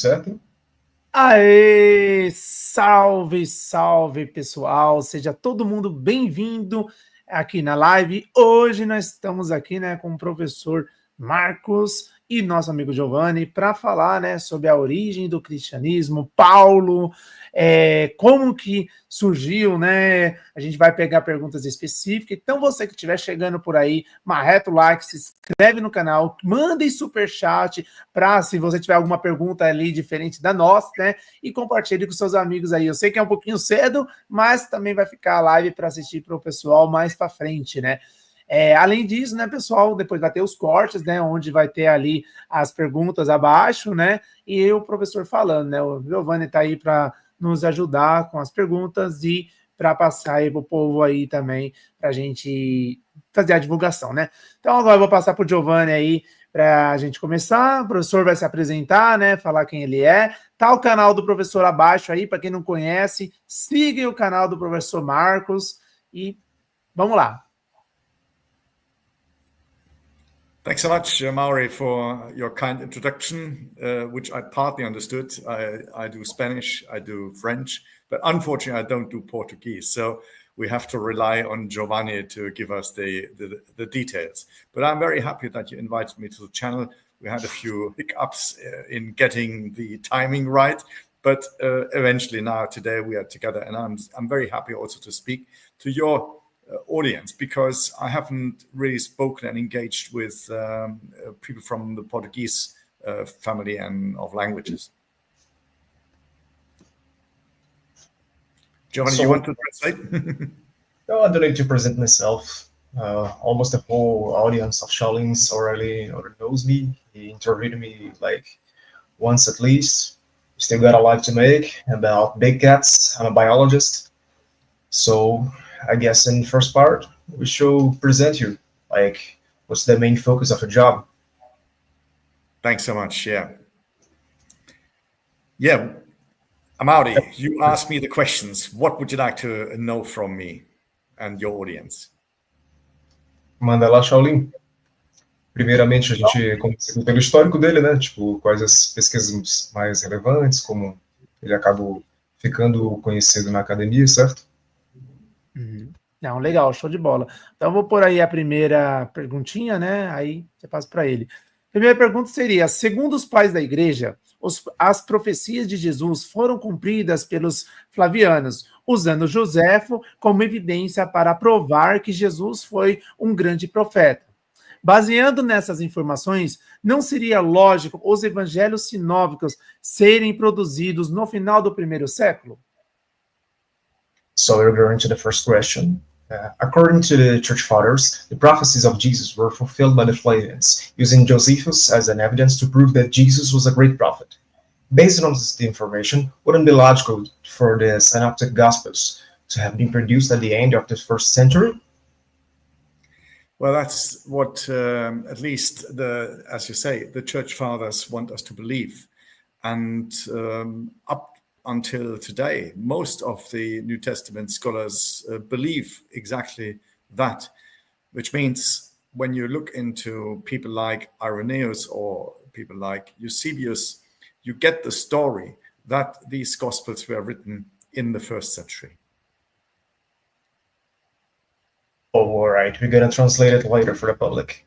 certo? Aê! Salve, salve, pessoal! Seja todo mundo bem-vindo aqui na live. Hoje nós estamos aqui, né, com o professor Markus e nosso amigo Giovanni para falar, né, sobre a origem do cristianismo, Paulo, como que surgiu, né? A gente vai pegar perguntas específicas. Então, você que estiver chegando por aí, marreta o like, se inscreve no canal, manda superchat para, se você tiver alguma pergunta ali diferente da nossa, né? E compartilhe com seus amigos aí. Eu sei que é um pouquinho cedo, mas também vai ficar a live para assistir para o pessoal mais para frente, né? Além disso, né, pessoal, depois vai ter os cortes, né, onde vai ter ali as perguntas abaixo, né, e o professor falando, né, o Giovanni está aí para nos ajudar com as perguntas e para passar aí para o povo aí também, para a gente fazer a divulgação, né. Então agora eu vou passar para o Giovanni aí para a gente começar. O professor vai se apresentar, né, falar quem ele é. Tá o canal do professor abaixo aí, para quem não conhece, sigam o canal do professor Markus e vamos lá. Thanks so much, Mauri, for your kind introduction, which I partly understood. I do Spanish, I do French, but unfortunately I don't do Portuguese. So we have to rely on Giovanni to give us the details. But I'm very happy that you invited me to the channel. We had a few hiccups in getting the timing right, but eventually now today we are together, and I'm very happy also to speak to your audience, because I haven't really spoken and engaged with people from the Portuguese family and of languages. Giovanni, you want to translate? No, I don't need to present myself. Almost the whole audience of Shaolins already knows me. He interviewed me like once at least. Still got a life to make about big cats. I'm a biologist. So I guess in the first part, we should present you, like, what's the main focus of your job? Thanks so much, yeah. Amaury, you asked me the questions. What would you like to know from me and your audience? Manda lá, Shaolin. Primeiramente, a gente começa pelo histórico dele, né? Tipo, quais as pesquisas mais relevantes, como ele acabou ficando conhecido na academia, certo? Não, legal, show de bola. Então eu vou pôr aí a primeira perguntinha, né? Aí você passa para ele. A primeira pergunta seria: segundo os pais da igreja, as profecias de Jesus foram cumpridas pelos flavianos, usando Joséfo como evidência para provar que Jesus foi um grande profeta. Baseando nessas informações, não seria lógico os evangelhos sinópticos serem produzidos no final do primeiro século? So we're going to the first question. According to the church fathers, the prophecies of Jesus were fulfilled by the Flavians, using Josephus as an evidence to prove that Jesus was a great prophet. Based on this information, wouldn't it be logical for the synoptic gospels to have been produced at the end of the first century? Well, that's what, at least, as you say, the church fathers want us to believe. And up until today, most of the New Testament scholars believe exactly that, which means when you look into people like Irenaeus or people like Eusebius, you get the story that these Gospels were written in the first century. Oh, all right. We're going to translate it later for the public.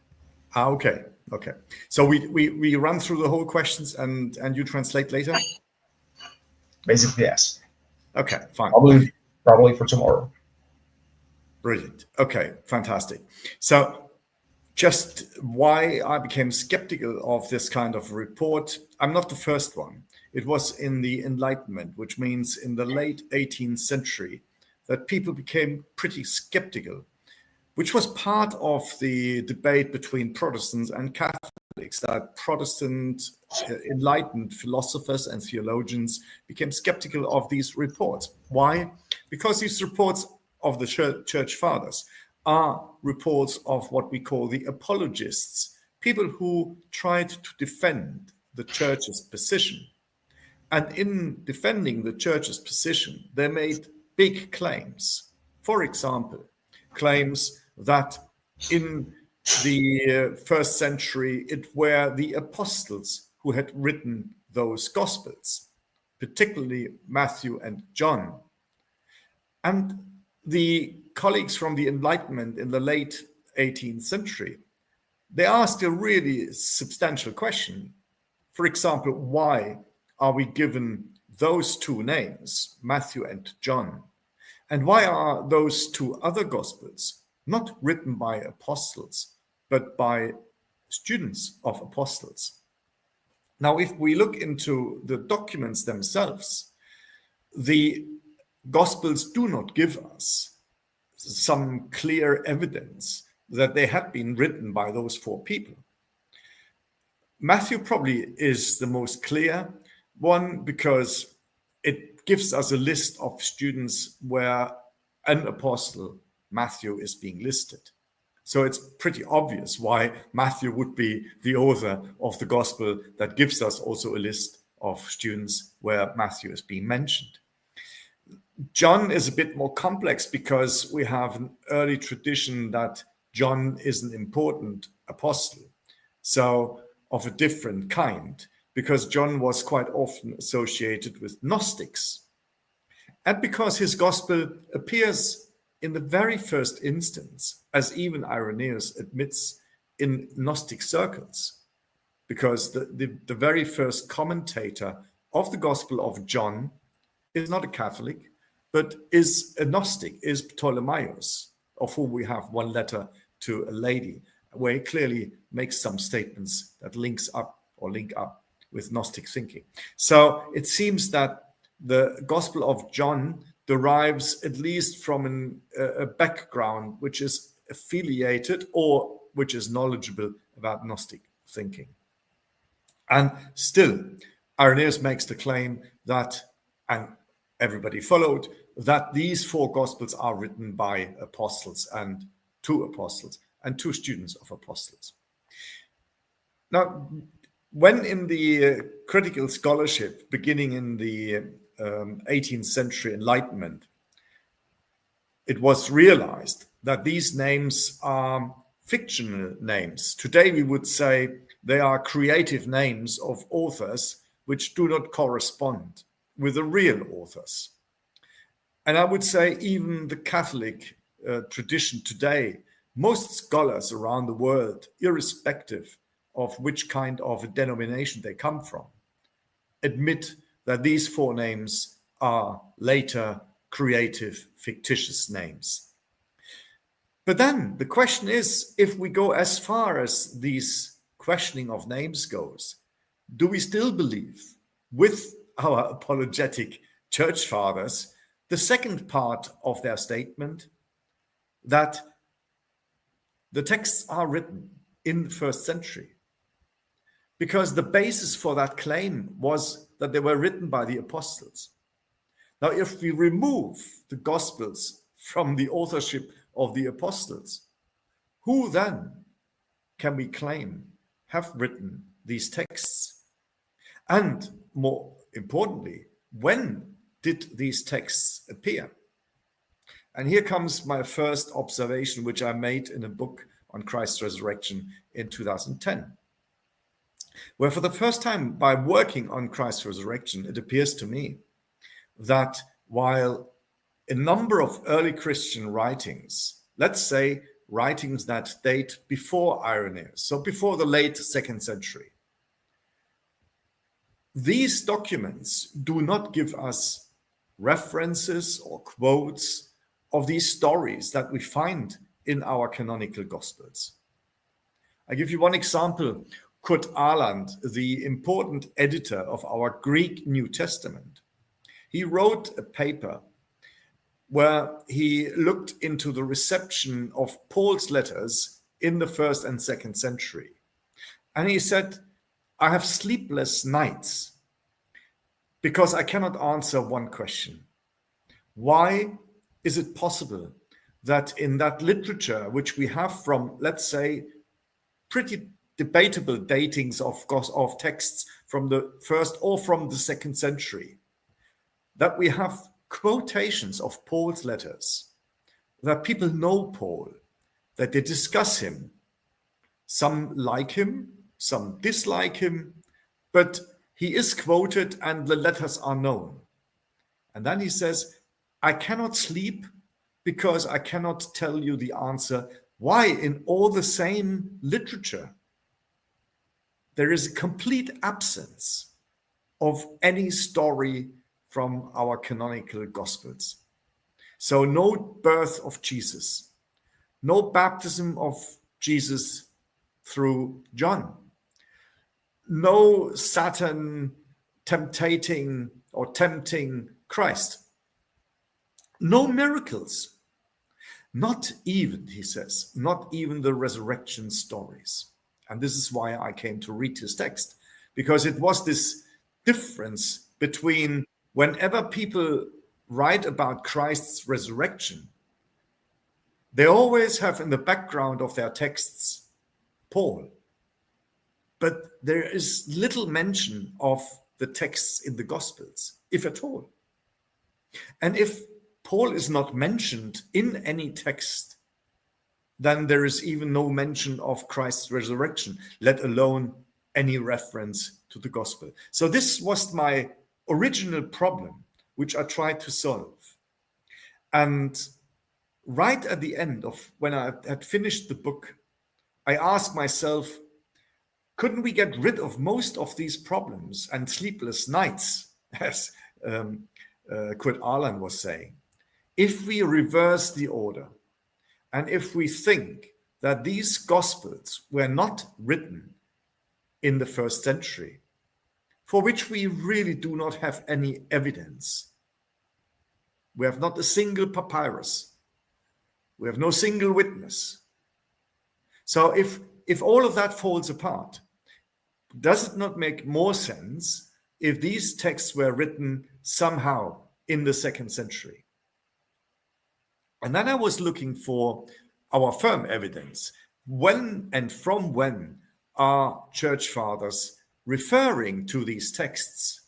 Okay. So we run through the whole questions and you translate later? Basically, yes. Okay, fine. Probably for tomorrow. Brilliant. Okay, fantastic. So just why I became skeptical of this kind of report, I'm not the first one. It was in the Enlightenment, which means in the late 18th century, that people became pretty skeptical, which was part of the debate between Protestants and Catholics, that Protestant enlightened philosophers and theologians became skeptical of these reports. Why? Because these reports of the church fathers are reports of what we call the apologists, people who tried to defend the church's position. And in defending the church's position, they made big claims. For example, claims that in the first century, it were the apostles who had written those Gospels, particularly Matthew and John. And the colleagues from the Enlightenment in the late 18th century, they asked a really substantial question. For example, why are we given those two names, Matthew and John? And why are those two other Gospels not written by apostles, but by students of apostles? Now, if we look into the documents themselves, the Gospels do not give us some clear evidence that they had been written by those four people. Matthew probably is the most clear one because it gives us a list of students where an apostle, Matthew, is being listed. So it's pretty obvious why Matthew would be the author of the gospel that gives us also a list of students where Matthew is being mentioned. John is a bit more complex because we have an early tradition that John is an important apostle, so of a different kind, because John was quite often associated with Gnostics. And because his gospel appears in the very first instance, as even Irenaeus admits, in Gnostic circles, because the very first commentator of the Gospel of John is not a Catholic, but is a Gnostic, is Ptolemaeus, of whom we have one letter to a lady, where he clearly makes some statements that link up with Gnostic thinking. So it seems that the Gospel of John derives at least from a background which is affiliated or which is knowledgeable about Gnostic thinking. And still, Irenaeus makes the claim that, and everybody followed, that these four Gospels are written by apostles and two students of apostles. Now, when in the critical scholarship, beginning in the 18th century Enlightenment, it was realized that these names are fictional names. Today we would say they are creative names of authors which do not correspond with the real authors. And I would say even the Catholic tradition today, most scholars around the world, irrespective of which kind of a denomination they come from, admit that these four names are later creative, fictitious names. But then the question is, if we go as far as these questioning of names goes, do we still believe, with our apologetic church fathers, the second part of their statement, that the texts are written in the first century? Because the basis for that claim was that they were written by the apostles. Now, if we remove the Gospels from the authorship of the apostles, who then can we claim have written these texts? And more importantly, when did these texts appear? And here comes my first observation, which I made in a book on Christ's resurrection in 2010, where for the first time, by working on Christ's resurrection, it appears to me that while a number of early Christian writings, let's say writings that date before Irenaeus, so before the late 2nd century, these documents do not give us references or quotes of these stories that we find in our canonical Gospels. I give you one example. Kurt Aland, the important editor of our Greek New Testament, he wrote a paper where he looked into the reception of Paul's letters in the 1st and 2nd century. And he said, I have sleepless nights because I cannot answer one question. Why is it possible that in that literature, which we have from, let's say, pretty debatable datings of texts from the 1st or from the 2nd century, that we have quotations of Paul's letters, that people know Paul, that they discuss him. Some like him, some dislike him, but he is quoted and the letters are known. And then he says, I cannot sleep because I cannot tell you the answer why in all the same literature there is a complete absence of any story from our canonical Gospels. So no birth of Jesus, no baptism of Jesus through John, no Satan tempting Christ, no miracles, not even, he says, not even the resurrection stories. And this is why I came to read his text, because it was this difference between whenever people write about Christ's resurrection, they always have in the background of their texts Paul. But there is little mention of the texts in the Gospels, if at all. And if Paul is not mentioned in any text, then there is even no mention of Christ's resurrection, let alone any reference to the Gospel. So this was my original problem, which I tried to solve. And right at the end of when I had finished the book, I asked myself, couldn't we get rid of most of these problems and sleepless nights, as Kurt Aland was saying, if we reverse the order and if we think that these Gospels were not written in the first century, for which we really do not have any evidence. We have not a single papyrus. We have no single witness. So if all of that falls apart, does it not make more sense if these texts were written somehow in the second century? And then I was looking for our firm evidence. When and from when are church fathers referring to these texts?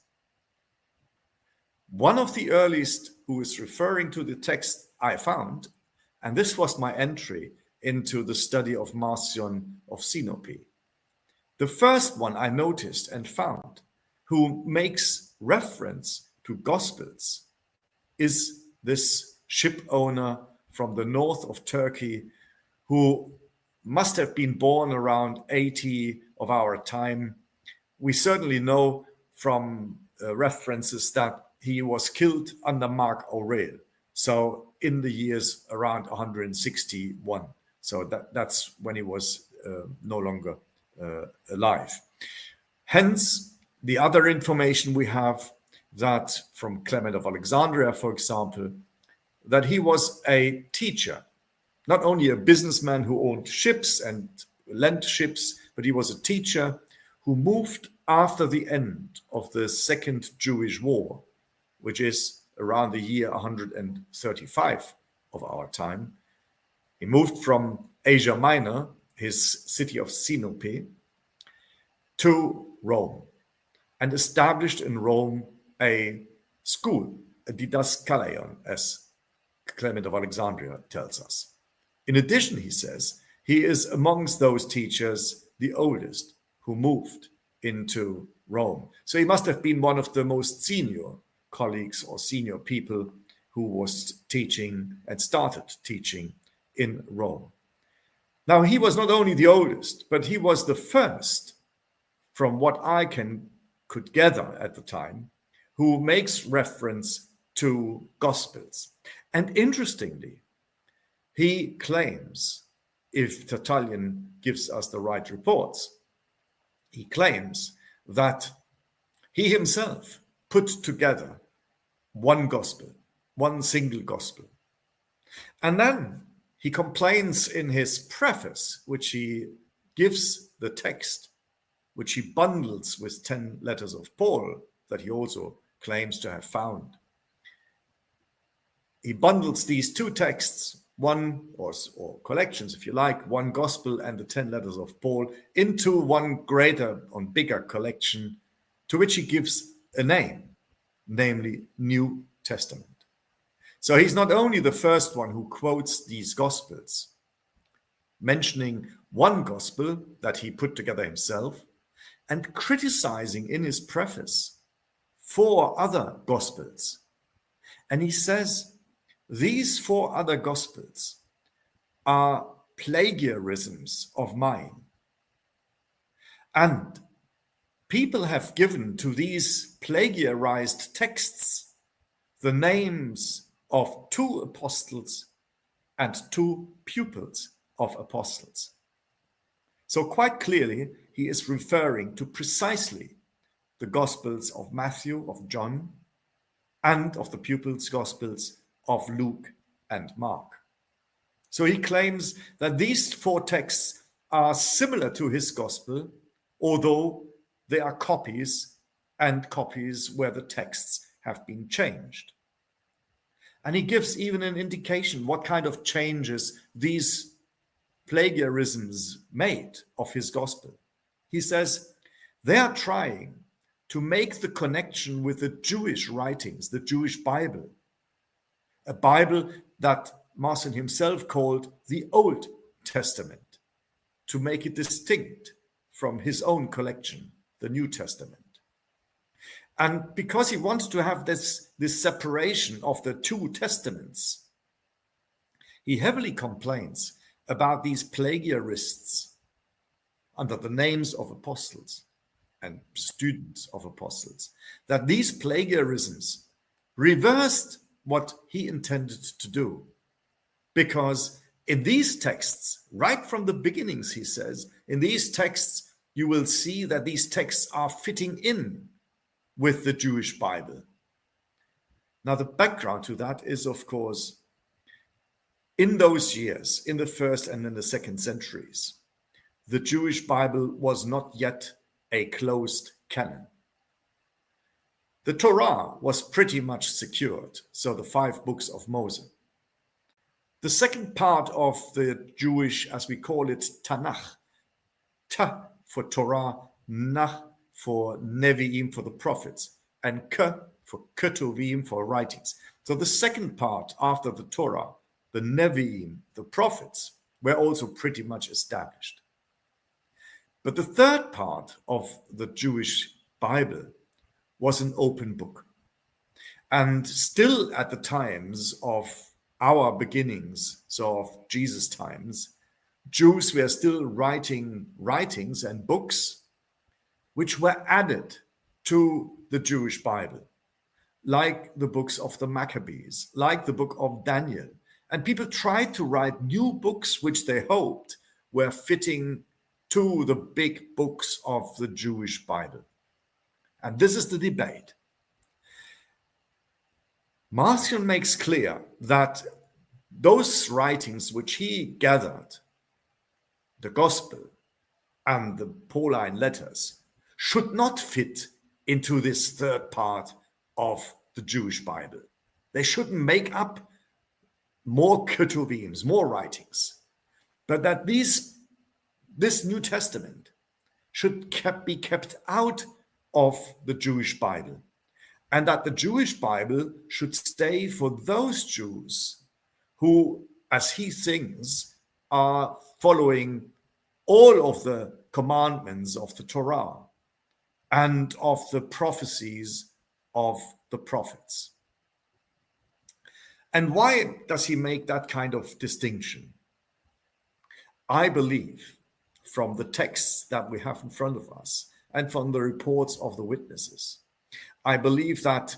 One of the earliest who is referring to the text I found, and this was my entry into the study of Marcion of Sinope. The first one I noticed and found who makes reference to Gospels is this ship owner from the north of Turkey who must have been born around 80 of our time. We certainly know from references that he was killed under Mark Aurel, so in the years around 161. So that's when he was no longer alive. Hence, the other information we have that from Clement of Alexandria, for example, that he was a teacher, not only a businessman who owned ships and lent ships, but he was a teacher who moved after the end of the Second Jewish War, which is around the year 135 of our time. He moved from Asia Minor, his city of Sinope, to Rome and established in Rome a school, a didaskalion, as Clement of Alexandria tells us. In addition, he says, he is amongst those teachers the oldest who moved into Rome. So he must have been one of the most senior colleagues or senior people who was teaching and started teaching in Rome. Now, he was not only the oldest, but he was the first, from what I could gather at the time, who makes reference to Gospels. And interestingly, he claims, if Tertullian gives us the right reports, he claims that he himself put together one gospel, one single gospel. And then he complains in his preface, which he gives the text, which he bundles with 10 letters of Paul that he also claims to have found. He bundles these two texts, one or collections, if you like, one gospel and the 10 letters of Paul, into one greater and bigger collection, to which he gives a name, namely New Testament. So he's not only the first one who quotes these gospels, mentioning one gospel that he put together himself, and criticizing in his preface 4 other Gospels. And he says, these 4 other Gospels are plagiarisms of mine. And people have given to these plagiarized texts the names of 2 apostles and 2 pupils of apostles. So quite clearly, he is referring to precisely the Gospels of Matthew, of John, and of the pupils' Gospels of Luke and Mark. So he claims that these 4 texts are similar to his Gospel, although they are copies, and copies where the texts have been changed. And he gives even an indication what kind of changes these plagiarisms made of his Gospel. He says they are trying to make the connection with the Jewish writings, the Jewish Bible, a Bible that Marcion himself called the Old Testament, to make it distinct from his own collection, the New Testament. And because he wanted to have this separation of the 2 testaments, he heavily complains about these plagiarists under the names of apostles and students of apostles, that these plagiarisms reversed what he intended to do. Because in these texts, right from the beginnings, he says, in these texts, you will see that these texts are fitting in with the Jewish Bible. Now, the background to that is, of course, in those years, in the 1st and in the 2nd centuries, the Jewish Bible was not yet a closed canon. The Torah was pretty much secured, so the 5 books of Moses. The second part of the Jewish, as we call it, Tanakh, Ta for Torah, Nach for Nevi'im, for the prophets, and Ke for Ketuvim, for writings. So the second part after the Torah, the Nevi'im, the prophets, were also pretty much established. But the third part of the Jewish Bible was an open book. And still at the times of our beginnings, so of Jesus' times, Jews were still writing writings and books which were added to the Jewish Bible, like the books of the Maccabees, like the book of Daniel. And people tried to write new books which they hoped were fitting to the big books of the Jewish Bible. And this is the debate. Marcion makes clear that those writings which he gathered, the Gospel and the Pauline letters, should not fit into this third part of the Jewish Bible. They shouldn't make up more Ketuvims, more writings, but that this New Testament should be kept out of the Jewish Bible, and that the Jewish Bible should stay for those Jews who, as he thinks, are following all of the commandments of the Torah and of the prophecies of the prophets. And why does he make that kind of distinction? I believe, from the texts that we have in front of us and from the reports of the witnesses, I believe that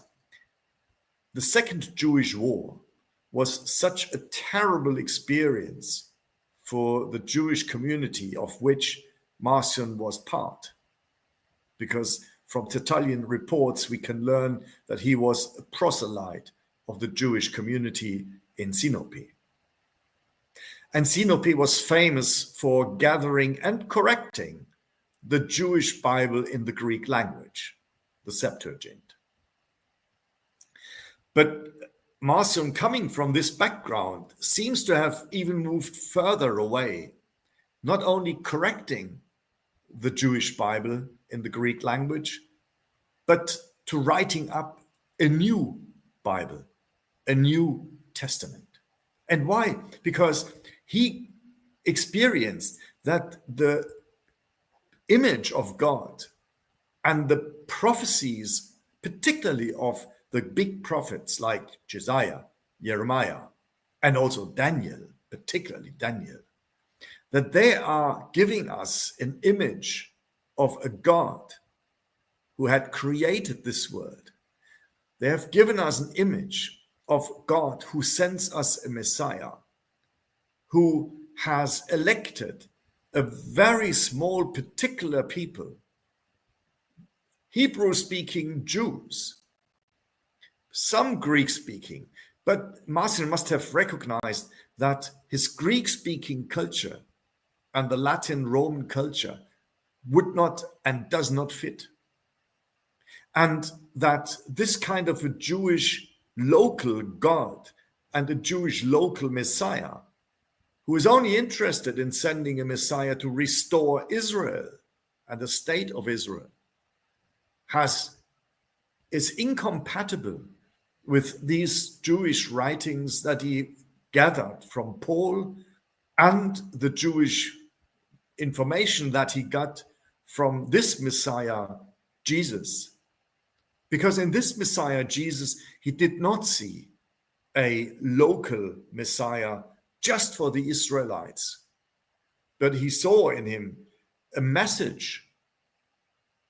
the Second Jewish War was such a terrible experience for the Jewish community of which Marcion was part. Because from Tertullian reports, we can learn that he was a proselyte of the Jewish community in Sinope. And Sinope was famous for gathering and correcting the Jewish Bible in the Greek language, the Septuagint. But Marcion, coming from this background, seems to have even moved further away, not only correcting the Jewish Bible in the Greek language, but to writing up a new Bible, a New Testament. And why? Because he experienced that the image of God And the prophecies, particularly of the big prophets like Josiah, Jeremiah, and also Daniel, particularly Daniel, that they are giving us an image of a God who had created this world. They have given us an image of God who sends us a Messiah, who has elected a very small particular people, Hebrew-speaking Jews, some Greek-speaking, but Marcion must have recognized that his Greek-speaking culture and the Latin Roman culture would not and does not fit. And that this kind of a Jewish local God and a Jewish local Messiah, who is only interested in sending a Messiah to restore Israel and the state of Israel, is incompatible with these Jewish writings that he gathered from Paul and the Jewish information that he got from this Messiah, Jesus. Because in this Messiah, Jesus, he did not see a local Messiah just for the Israelites, but he saw in him a message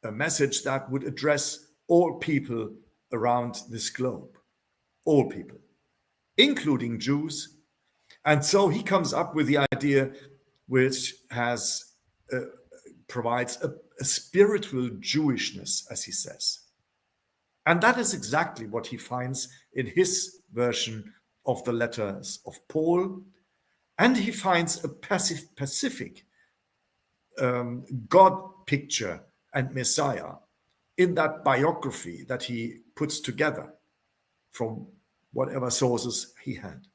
that would address all people around this globe, all people, including Jews. And so he comes up with the idea which provides a spiritual Jewishness, as he says. And that is exactly what he finds in his version of the letters of Paul. And he finds a pacific God picture and Messiah in that biography that he puts together from whatever sources he had.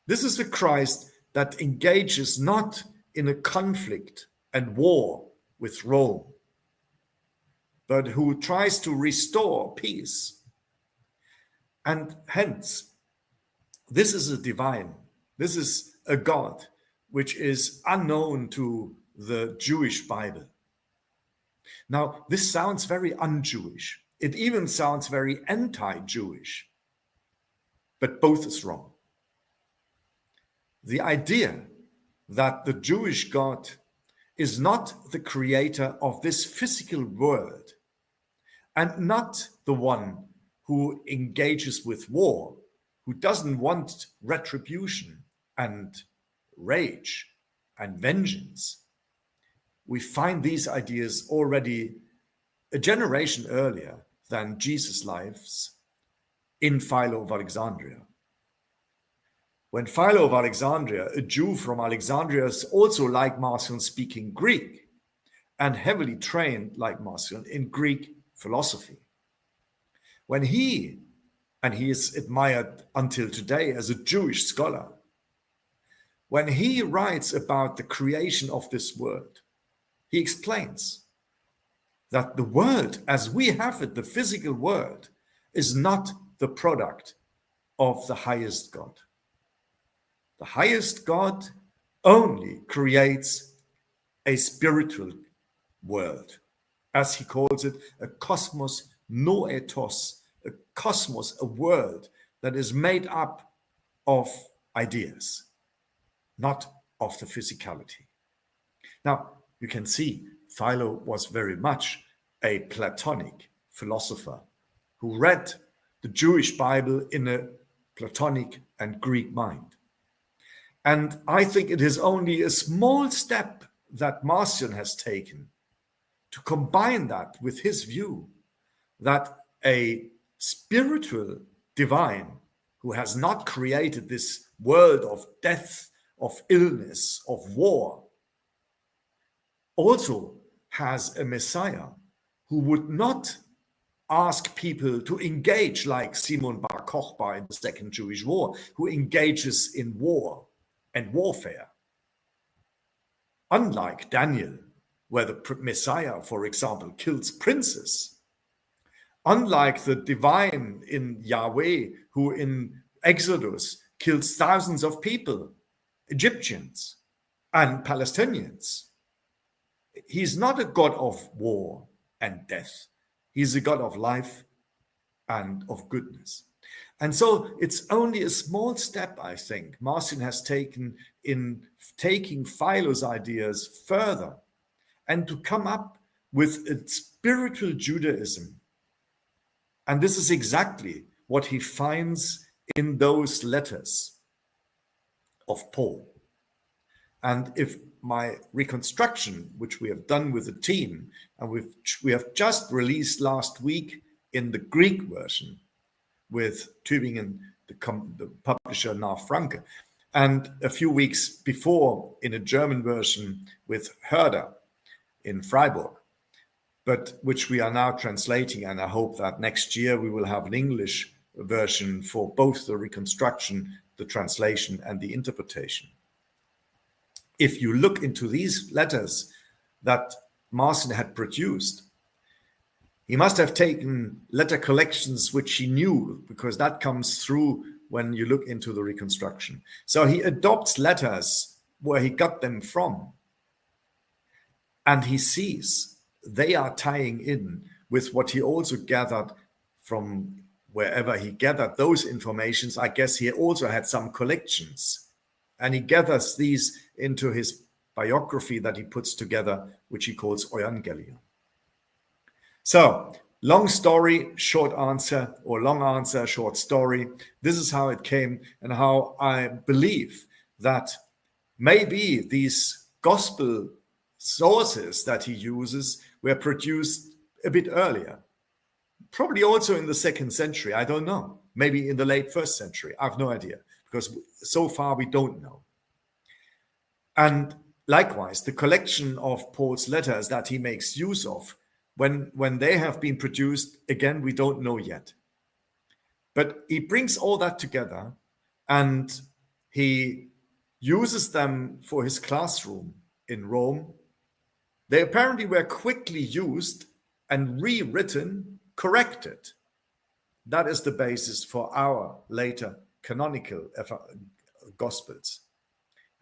This is the Christ that engages not in a conflict and war with Rome, but who tries to restore peace. And hence, this is a God which is unknown to the Jewish Bible. Now, this sounds very un-Jewish. It even sounds very anti-Jewish, but both is wrong. The idea that the Jewish God is not the creator of this physical world and not the one who engages with war, who doesn't want retribution and rage and vengeance. We find these ideas already a generation earlier than Jesus' lives in Philo of Alexandria. When Philo of Alexandria, a Jew from Alexandria, is also like Marcion speaking Greek and heavily trained like Marcion in Greek philosophy. When he is admired until today as a Jewish scholar, when he writes about the creation of this world, he explains that the world as we have it, the physical world, is not the product of the highest God. The highest God only creates a spiritual world, as he calls it, a cosmos noetos, a cosmos, a world that is made up of ideas, not of the physicality. Now, you can see Philo was very much a Platonic philosopher who read the Jewish Bible in a Platonic and Greek mind. And I think it is only a small step that Marcion has taken to combine that with his view that a spiritual divine who has not created this world of death, of illness, of war, also has a Messiah who would not ask people to engage like Simon Bar Kokhba in the Second Jewish War, who engages in war and warfare. Unlike Daniel, where the Messiah, for example, kills princes. Unlike the divine in Yahweh, who in Exodus kills thousands of people, Egyptians and Palestinians. He's not a God of war and death. He's a God of life and of goodness. And so it's only a small step, I think, Marcion has taken in taking Philo's ideas further and to come up with a spiritual Judaism. And this is exactly what he finds in those letters of Paul. And if my reconstruction, which we have done with the team, and we have just released last week in the Greek version with Tübingen, the publisher now Franke, and a few weeks before in a German version with Herder in Freiburg, but which we are now translating, and I hope that next year we will have an English version for both the reconstruction, the translation, and the interpretation. If you look into these letters that Marcion had produced, he must have taken letter collections which he knew, because that comes through when you look into the reconstruction. So he adopts letters where he got them from, and he sees they are tying in with what he also gathered from wherever he gathered those informations. I guess he also had some collections, and he gathers these into his biography that he puts together, which he calls Evangelium. So, long story, short answer, or long answer, short story. This is how it came, and how I believe that maybe these gospel sources that he uses were produced a bit earlier. Probably also in the 2nd century, I don't know. Maybe in the late 1st century, I have no idea, because so far we don't know. And likewise, the collection of Paul's letters that he makes use of, when they have been produced, again, we don't know yet. But he brings all that together, and he uses them for his classroom in Rome. They apparently were quickly used and rewritten, corrected. That is the basis for our later canonical Gospels,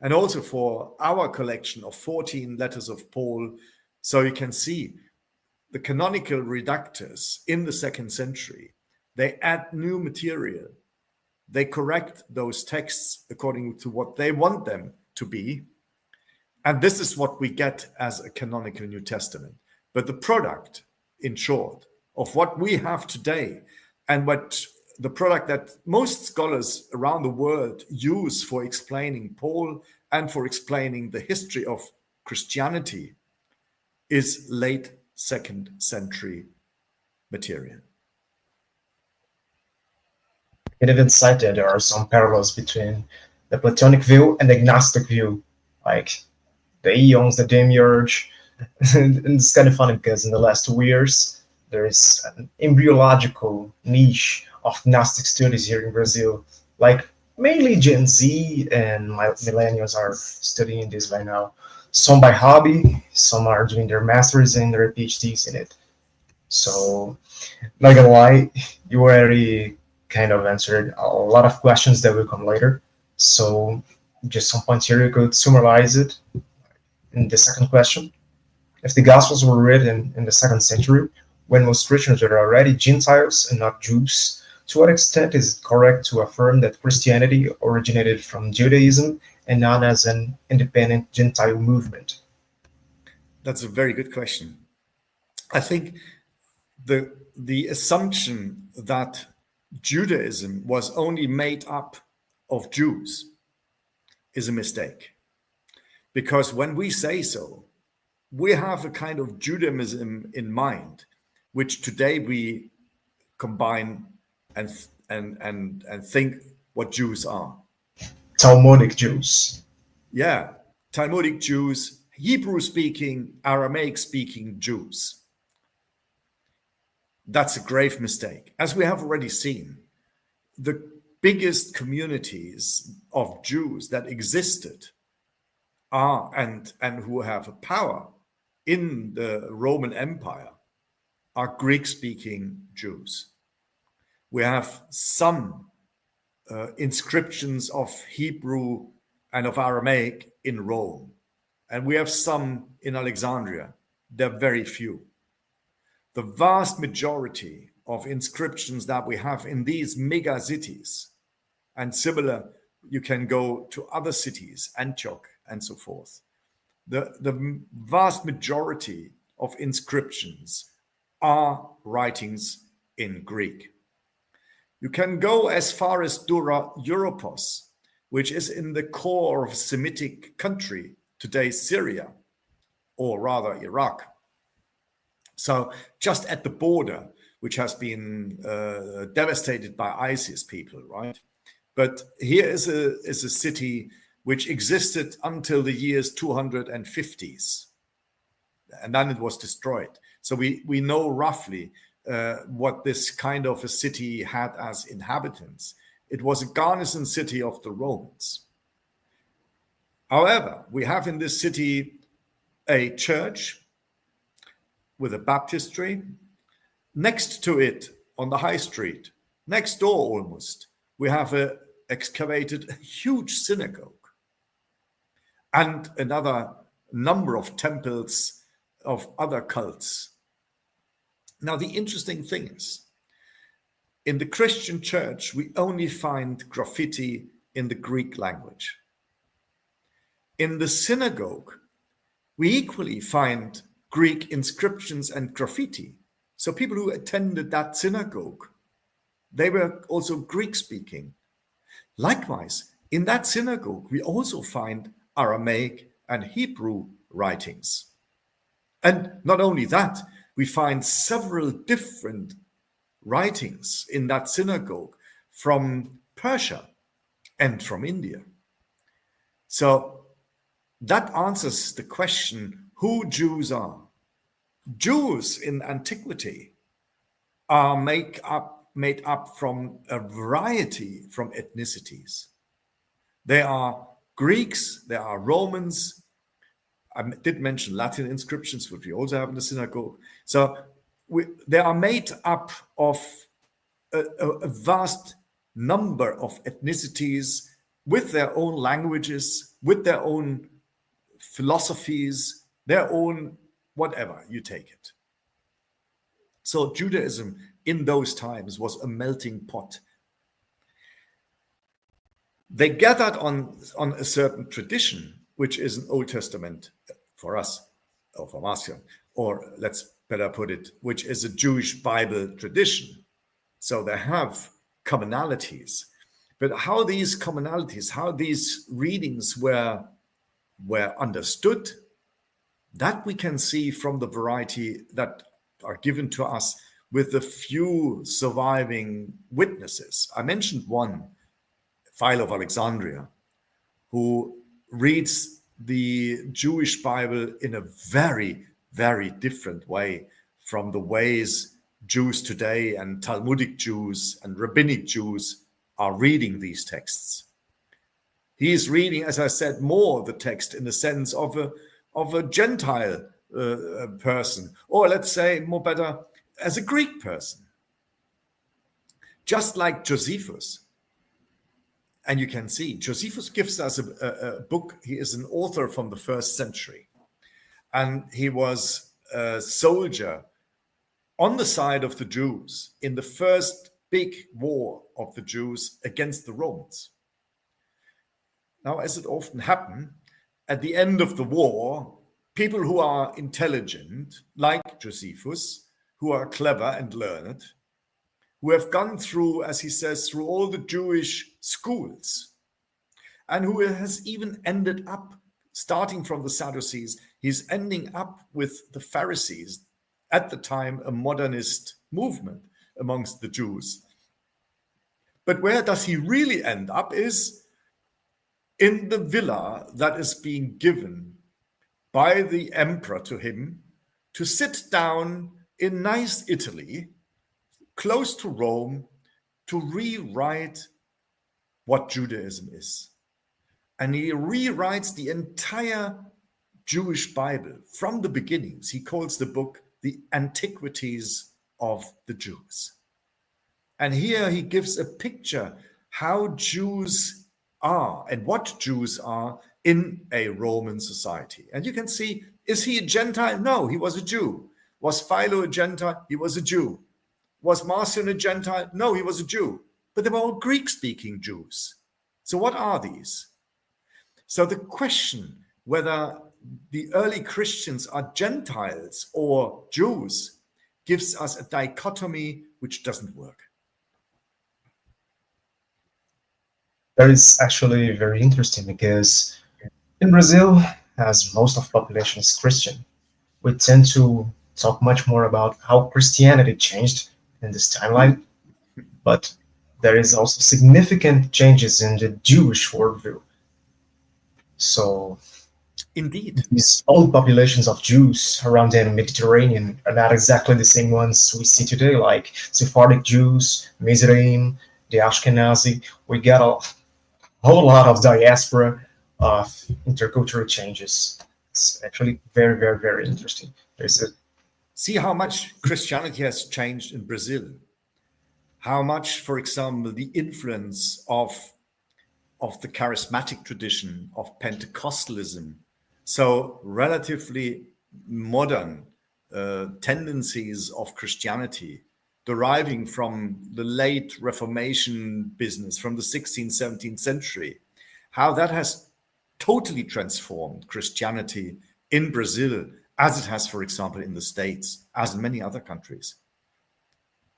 and also for our collection of 14 letters of Paul. So you can see the canonical reductors in the 2nd century, they add new material. They correct those texts according to what they want them to be. And this is what we get as a canonical New Testament. But the product, in short, of what we have today, and what the product that most scholars around the world use for explaining Paul and for explaining the history of Christianity, is late 2nd century material. It even cited there are some parallels between the Platonic view and the Gnostic view, like the eons, the demiurge. And it's kind of funny because in the last 2 years, there is an embryological niche of Gnostic studies here in Brazil. Like mainly Gen Z and millennials are studying this by now. Some by hobby, some are doing their masters and their PhDs in it. So, not gonna lie, you already kind of answered a lot of questions that will come later. So, just some points here, you could summarize it in the second question. If the Gospels were written in the 2nd century, when most Christians were already Gentiles and not Jews, to what extent is it correct to affirm that Christianity originated from Judaism and not as an independent Gentile movement? That's a very good question. I think the assumption that Judaism was only made up of Jews is a mistake. Because when we say so, we have a kind of Judaism in mind, which today we combine and think what Jews are. Talmudic Jews. Yeah, Talmudic Jews, Hebrew-speaking, Aramaic-speaking Jews. That's a grave mistake. As we have already seen, the biggest communities of Jews that existed are and who have a power in the Roman Empire are Greek-speaking Jews. We have some inscriptions of Hebrew and of Aramaic in Rome, and we have some in Alexandria. They're very few. the vast majority of inscriptions that we have in these mega cities, and similar, you can go to other cities, Antioch and so forth. The vast majority of inscriptions are writings in Greek. You can go as far as Dura Europos, which is in the core of a Semitic country, today Syria, or rather Iraq. So just at the border, which has been devastated by ISIS people, right? But here is a city which existed until the years 250s, and then it was destroyed. So we know roughly what this kind of a city had as inhabitants. It was a garrison city of the Romans. However, we have in this city a church with a baptistry. Next to it, on the high street, next door almost, we have excavated a huge synagogue and another number of temples of other cults. Now, the interesting thing is, in the Christian church, we only find graffiti in the Greek language. In the synagogue, we equally find Greek inscriptions and graffiti. So people who attended that synagogue, they were also Greek-speaking. Likewise, in that synagogue, we also find Aramaic and Hebrew writings. And not only that, we find several different writings in that synagogue from Persia and from India. So that answers the question who Jews are. Jews in antiquity are made up from a variety from ethnicities. They are Greeks, they are Romans. I did mention Latin inscriptions, which we also have in the synagogue. So they are made up of a vast number of ethnicities with their own languages, with their own philosophies, their own whatever, you take it. So Judaism in those times was a melting pot. They gathered on a certain tradition, which is an Old Testament for us, or for Marcion, or let's better put it, which is a Jewish Bible tradition. So they have commonalities. But how these commonalities, how these readings were understood, that we can see from the variety that are given to us with the few surviving witnesses. I mentioned one, Philo of Alexandria, who reads the Jewish Bible in a very, very different way from the ways Jews today and Talmudic Jews and Rabbinic Jews are reading these texts. He is reading, as I said, more the text in the sense of a Gentile person, or let's say more better, as a Greek person. Just like Josephus. And you can see, Josephus gives us a book. He is an author from the 1st century. And he was a soldier on the side of the Jews in the first big war of the Jews against the Romans. Now, as it often happened, at the end of the war, people who are intelligent, like Josephus, who are clever and learned, who have gone through, as he says, through all the Jewish schools, and who has even ended up, starting from the Sadducees, he's ending up with the Pharisees, at the time a modernist movement amongst the Jews. But where does he really end up is in the villa that is being given by the emperor to him to sit down in nice Italy, close to Rome, to rewrite what Judaism is. And he rewrites the entire Jewish Bible from the beginnings. He calls the book The Antiquities of the Jews. And here he gives a picture how Jews are and what Jews are in a Roman society. And you can see, is he a Gentile? No, he was a Jew. Was Philo a Gentile? He was a Jew. Was Marcion a Gentile? No, he was a Jew. But they were all Greek-speaking Jews. So what are these? So the question whether the early Christians are Gentiles or Jews gives us a dichotomy which doesn't work. That is actually very interesting because in Brazil, as most of the population is Christian, we tend to talk much more about how Christianity changed in this timeline, but there is also significant changes in the Jewish worldview. So Indeed. these old populations of Jews around the Mediterranean are not exactly the same ones we see today, like Sephardic Jews, Mizraim, the Ashkenazi. We got a whole lot of diaspora of intercultural changes. It's actually very, very, very interesting. See how much Christianity has changed in Brazil. How much, for example, the influence of the charismatic tradition, of Pentecostalism, so relatively modern tendencies of Christianity deriving from the late Reformation business, from the 16th, 17th century, how that has totally transformed Christianity in Brazil, as it has, for example, in the States, as in many other countries.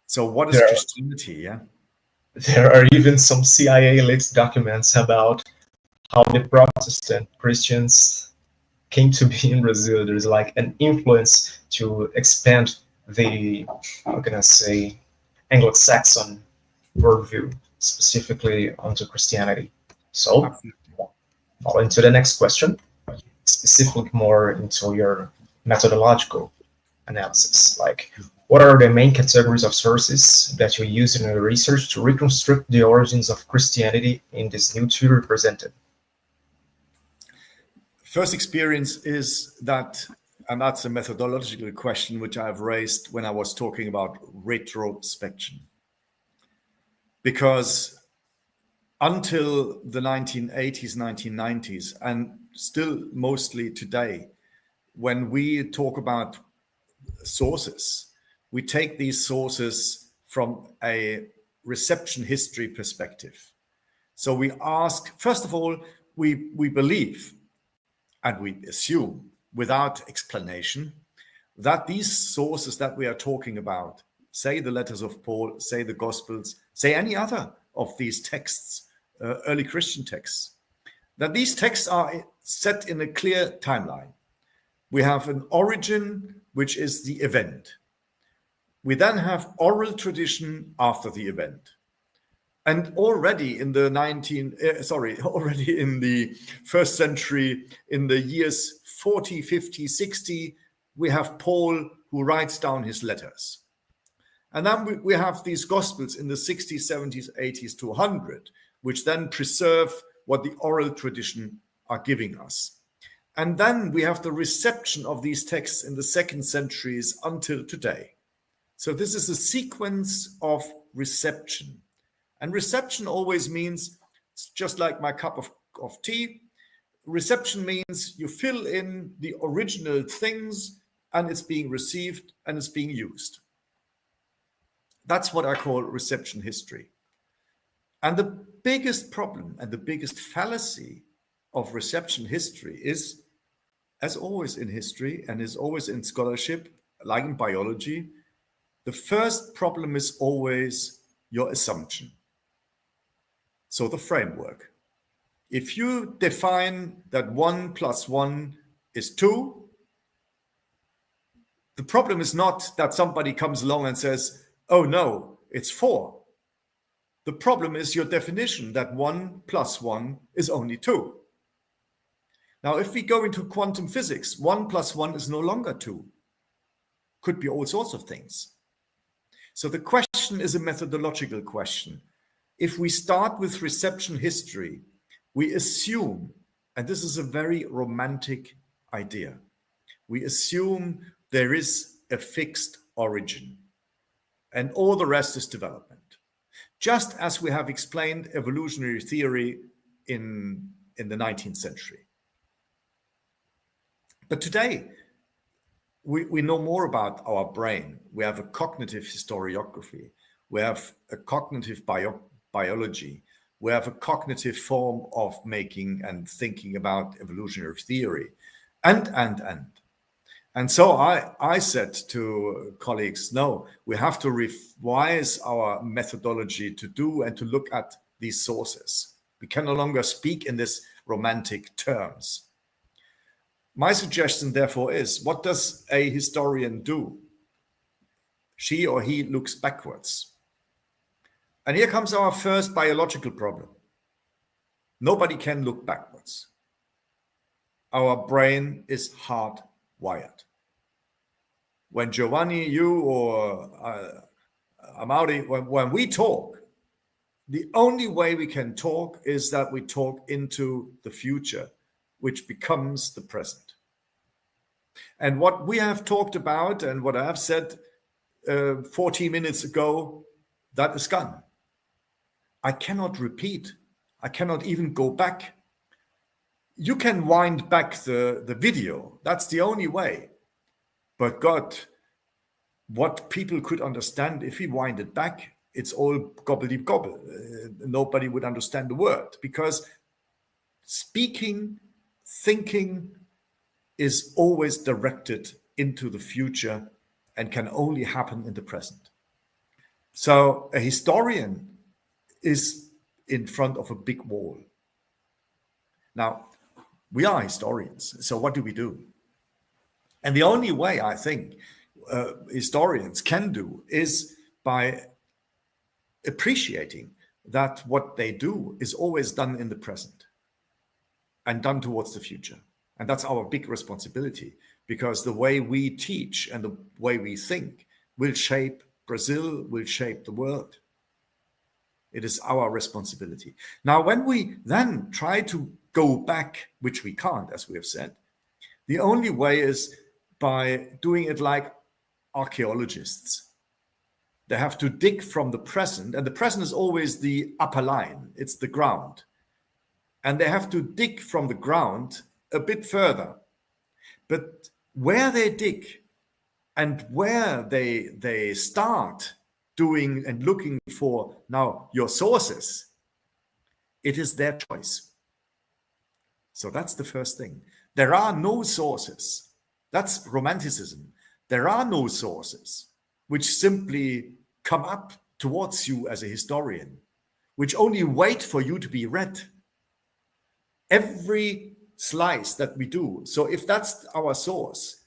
So what is Christianity? Yeah. There are even some CIA-leaked documents about how the Protestant Christians came to be in Brazil. There's like an influence to expand the, how can I say, Anglo-Saxon worldview, specifically onto Christianity. So, following to the next question, specifically more into your methodological analysis, like what are the main categories of sources that you use in your research to reconstruct the origins of Christianity in this new theory presented? First experience is that, and that's a methodological question which I've raised when I was talking about retrospection. Because until the 1980s, 1990s, and still mostly today, when we talk about sources, we take these sources from a reception history perspective. So we ask, first of all, we believe and we assume without explanation that these sources that we are talking about, say the letters of Paul, say the Gospels, say any other of these texts, early Christian texts, that these texts are set in a clear timeline. We have an origin, which is the event. We then have oral tradition after the event. And already in the already in the first century, in the years 40, 50, 60, we have Paul who writes down his letters. And then we have these Gospels in the 60s, 70s, 80s to 100, which then preserve what the oral tradition are giving us. And then we have the reception of these texts in the second centuries until today. So this is a sequence of reception. And reception always means, it's just like my cup of tea, reception means you fill in the original things and it's being received and it's being used. That's what I call reception history. And the biggest problem and the biggest fallacy of reception history is, as always in history and is always in scholarship, like in biology, the first problem is always your assumption. So the framework. If you define that 1 + 1 is 2, the problem is not that somebody comes along and says, oh no, it's 4. The problem is your definition that 1 + 1 is only 2. Now, if we go into quantum physics, 1 + 1 is no longer 2. Could be all sorts of things. So the question is a methodological question. If we start with reception history, we assume, and this is a very romantic idea, we assume there is a fixed origin and all the rest is development. Just as we have explained evolutionary theory in the 19th century. But today, we know more about our brain. We have a cognitive historiography. We have a cognitive biology. We have a cognitive form of making and thinking about evolutionary theory, and. And so I said to colleagues, no, we have to revise our methodology to do and to look at these sources. We can no longer speak in this romantic terms. My suggestion, therefore, is what does a historian do? She or he looks backwards. And here comes our first biological problem. Nobody can look backwards. Our brain is hardwired. When Giovanni, you, or Amaury, when we talk, the only way we can talk is that we talk into the future, which becomes the present. And what we have talked about and what I have said 40 minutes ago, that is gone. I cannot repeat. I cannot even go back. You can wind back the video. That's the only way. But God, what people could understand if we wind it back, it's all gobble-de-gobble. Nobody would understand the word, because speaking, thinking is always directed into the future and can only happen in the present. So a historian is in front of a big wall. Now, we are historians, so what do we do? And the only way I think historians can do is by appreciating that what they do is always done in the present and done towards the future. And that's our big responsibility, because the way we teach and the way we think will shape Brazil, will shape the world. It is our responsibility. Now, when we then try to go back, which we can't, as we have said, the only way is by doing it like archaeologists. They have to dig from the present, and the present is always the upper line, it's the ground. And they have to dig from the ground a bit further. But where they dig and where they start doing and looking for now your sources, it is their choice. So that's the first thing. There are no sources. That's romanticism. There are no sources which simply come up towards you as a historian, which only wait for you to be read. Every slice that we do, so if that's our source,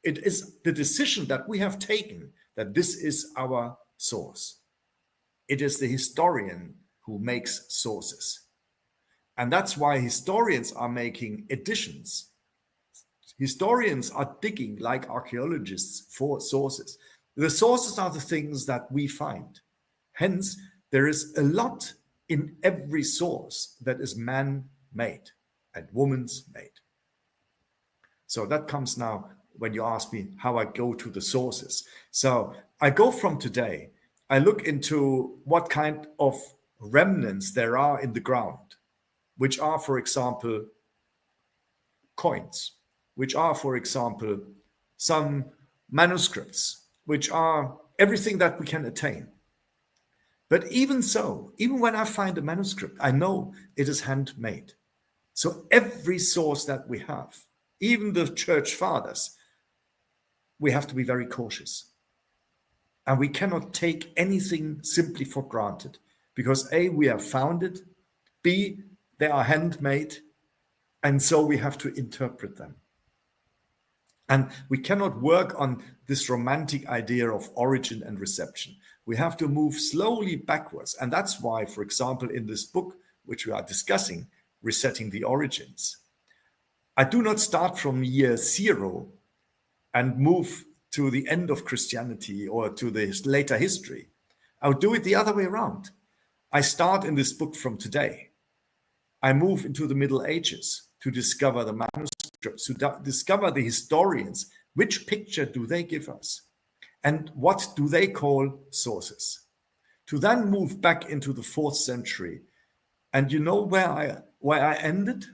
it is the decision that we have taken that this is our source. It is the historian who makes sources. And that's why historians are making additions. Historians are digging like archaeologists for sources. The sources are the things that we find. Hence, there is a lot in every source that is man-made and woman's made. So that comes now when you ask me how I go to the sources. So I go from today, I look into what kind of remnants there are in the ground, which are, for example, coins, which are, for example, some manuscripts, which are everything that we can attain. But even so, even when I find a manuscript, I know it is handmade. So every source that we have, even the church fathers, we have to be very cautious. And we cannot take anything simply for granted, because A, we have found it, B, they are handmade, and so we have to interpret them. And we cannot work on this romantic idea of origin and reception. We have to move slowly backwards. And that's why, for example, in this book, which we are discussing, Resetting the Origins, I do not start from year 0 and move to the end of Christianity or to the later history. I would do it the other way around. I start in this book from today. I move into the Middle Ages to discover the manuscripts, to discover the historians. Which picture do they give us? And what do they call sources? To then move back into the 4th century. And you know where I ended?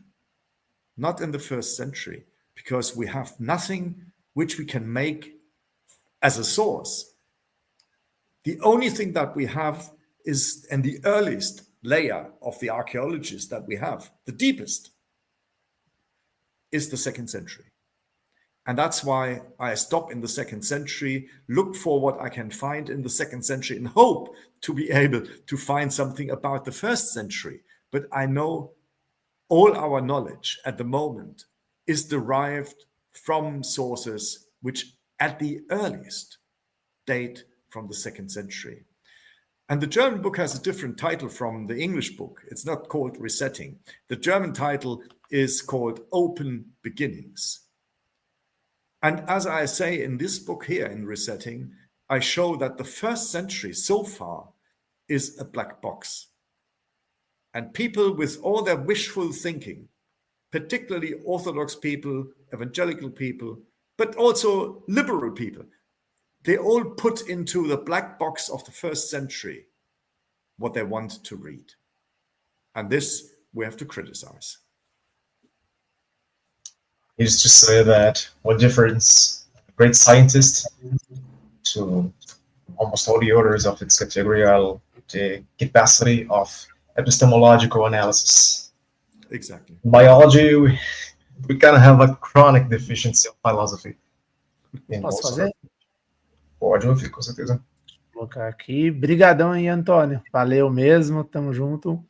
Not in the 1st century, because we have nothing which we can make as a source. The only thing that we have is, and the earliest layer of the archaeologists that we have, the deepest, is the 2nd century. And that's why I stop in the 2nd century, look for what I can find in the 2nd century and hope to be able to find something about the 1st century. But I know all our knowledge at the moment is derived from sources which at the earliest date from the 2nd century. And the German book has a different title from the English book. It's not called Resetting. The German title is called Open Beginnings. And as I say in this book here in Resetting, I show that the 1st century so far is a black box. And people with all their wishful thinking, particularly Orthodox people, evangelical people, but also liberal people, they all put into the black box of the 1st century what they want to read. And this we have to criticize. Is to say that what difference a great scientist to almost all the others of its category are the capacity of epistemological analysis. Exactly. Biology, we kind of have a chronic deficiency of philosophy. Posso fazer? Pode, meu filho, com certeza. Vou colocar aqui. Brigadão aí, Antônio. Valeu mesmo, tamo junto.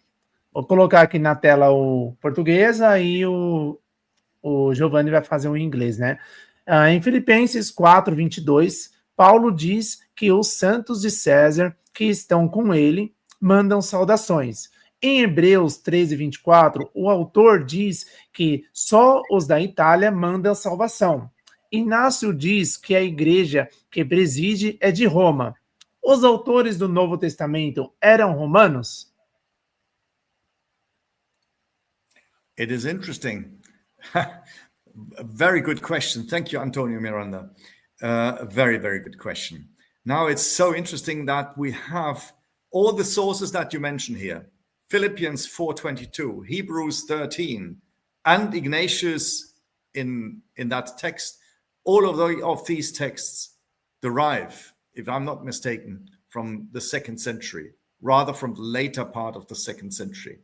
Vou colocar aqui na tela o português, aí o Giovanni vai fazer o inglês, né? Em Filipenses 4, 22, Paulo diz que os santos de César que estão com ele mandam saudações. Em Hebreus 13, 24, o autor diz que só os da Itália mandam salvação. Inácio diz que a igreja que preside é de Roma. Os autores do Novo Testamento eram romanos? It is interesting. A very good question. Thank you, Antonio Miranda. A very, very good question. Now, it's so interesting that we have all the sources that you mentioned here. Philippians 4:22, Hebrews 13, and Ignatius in that text. All of these texts derive, if I'm not mistaken, from the 2nd century, rather from the later part of the 2nd century.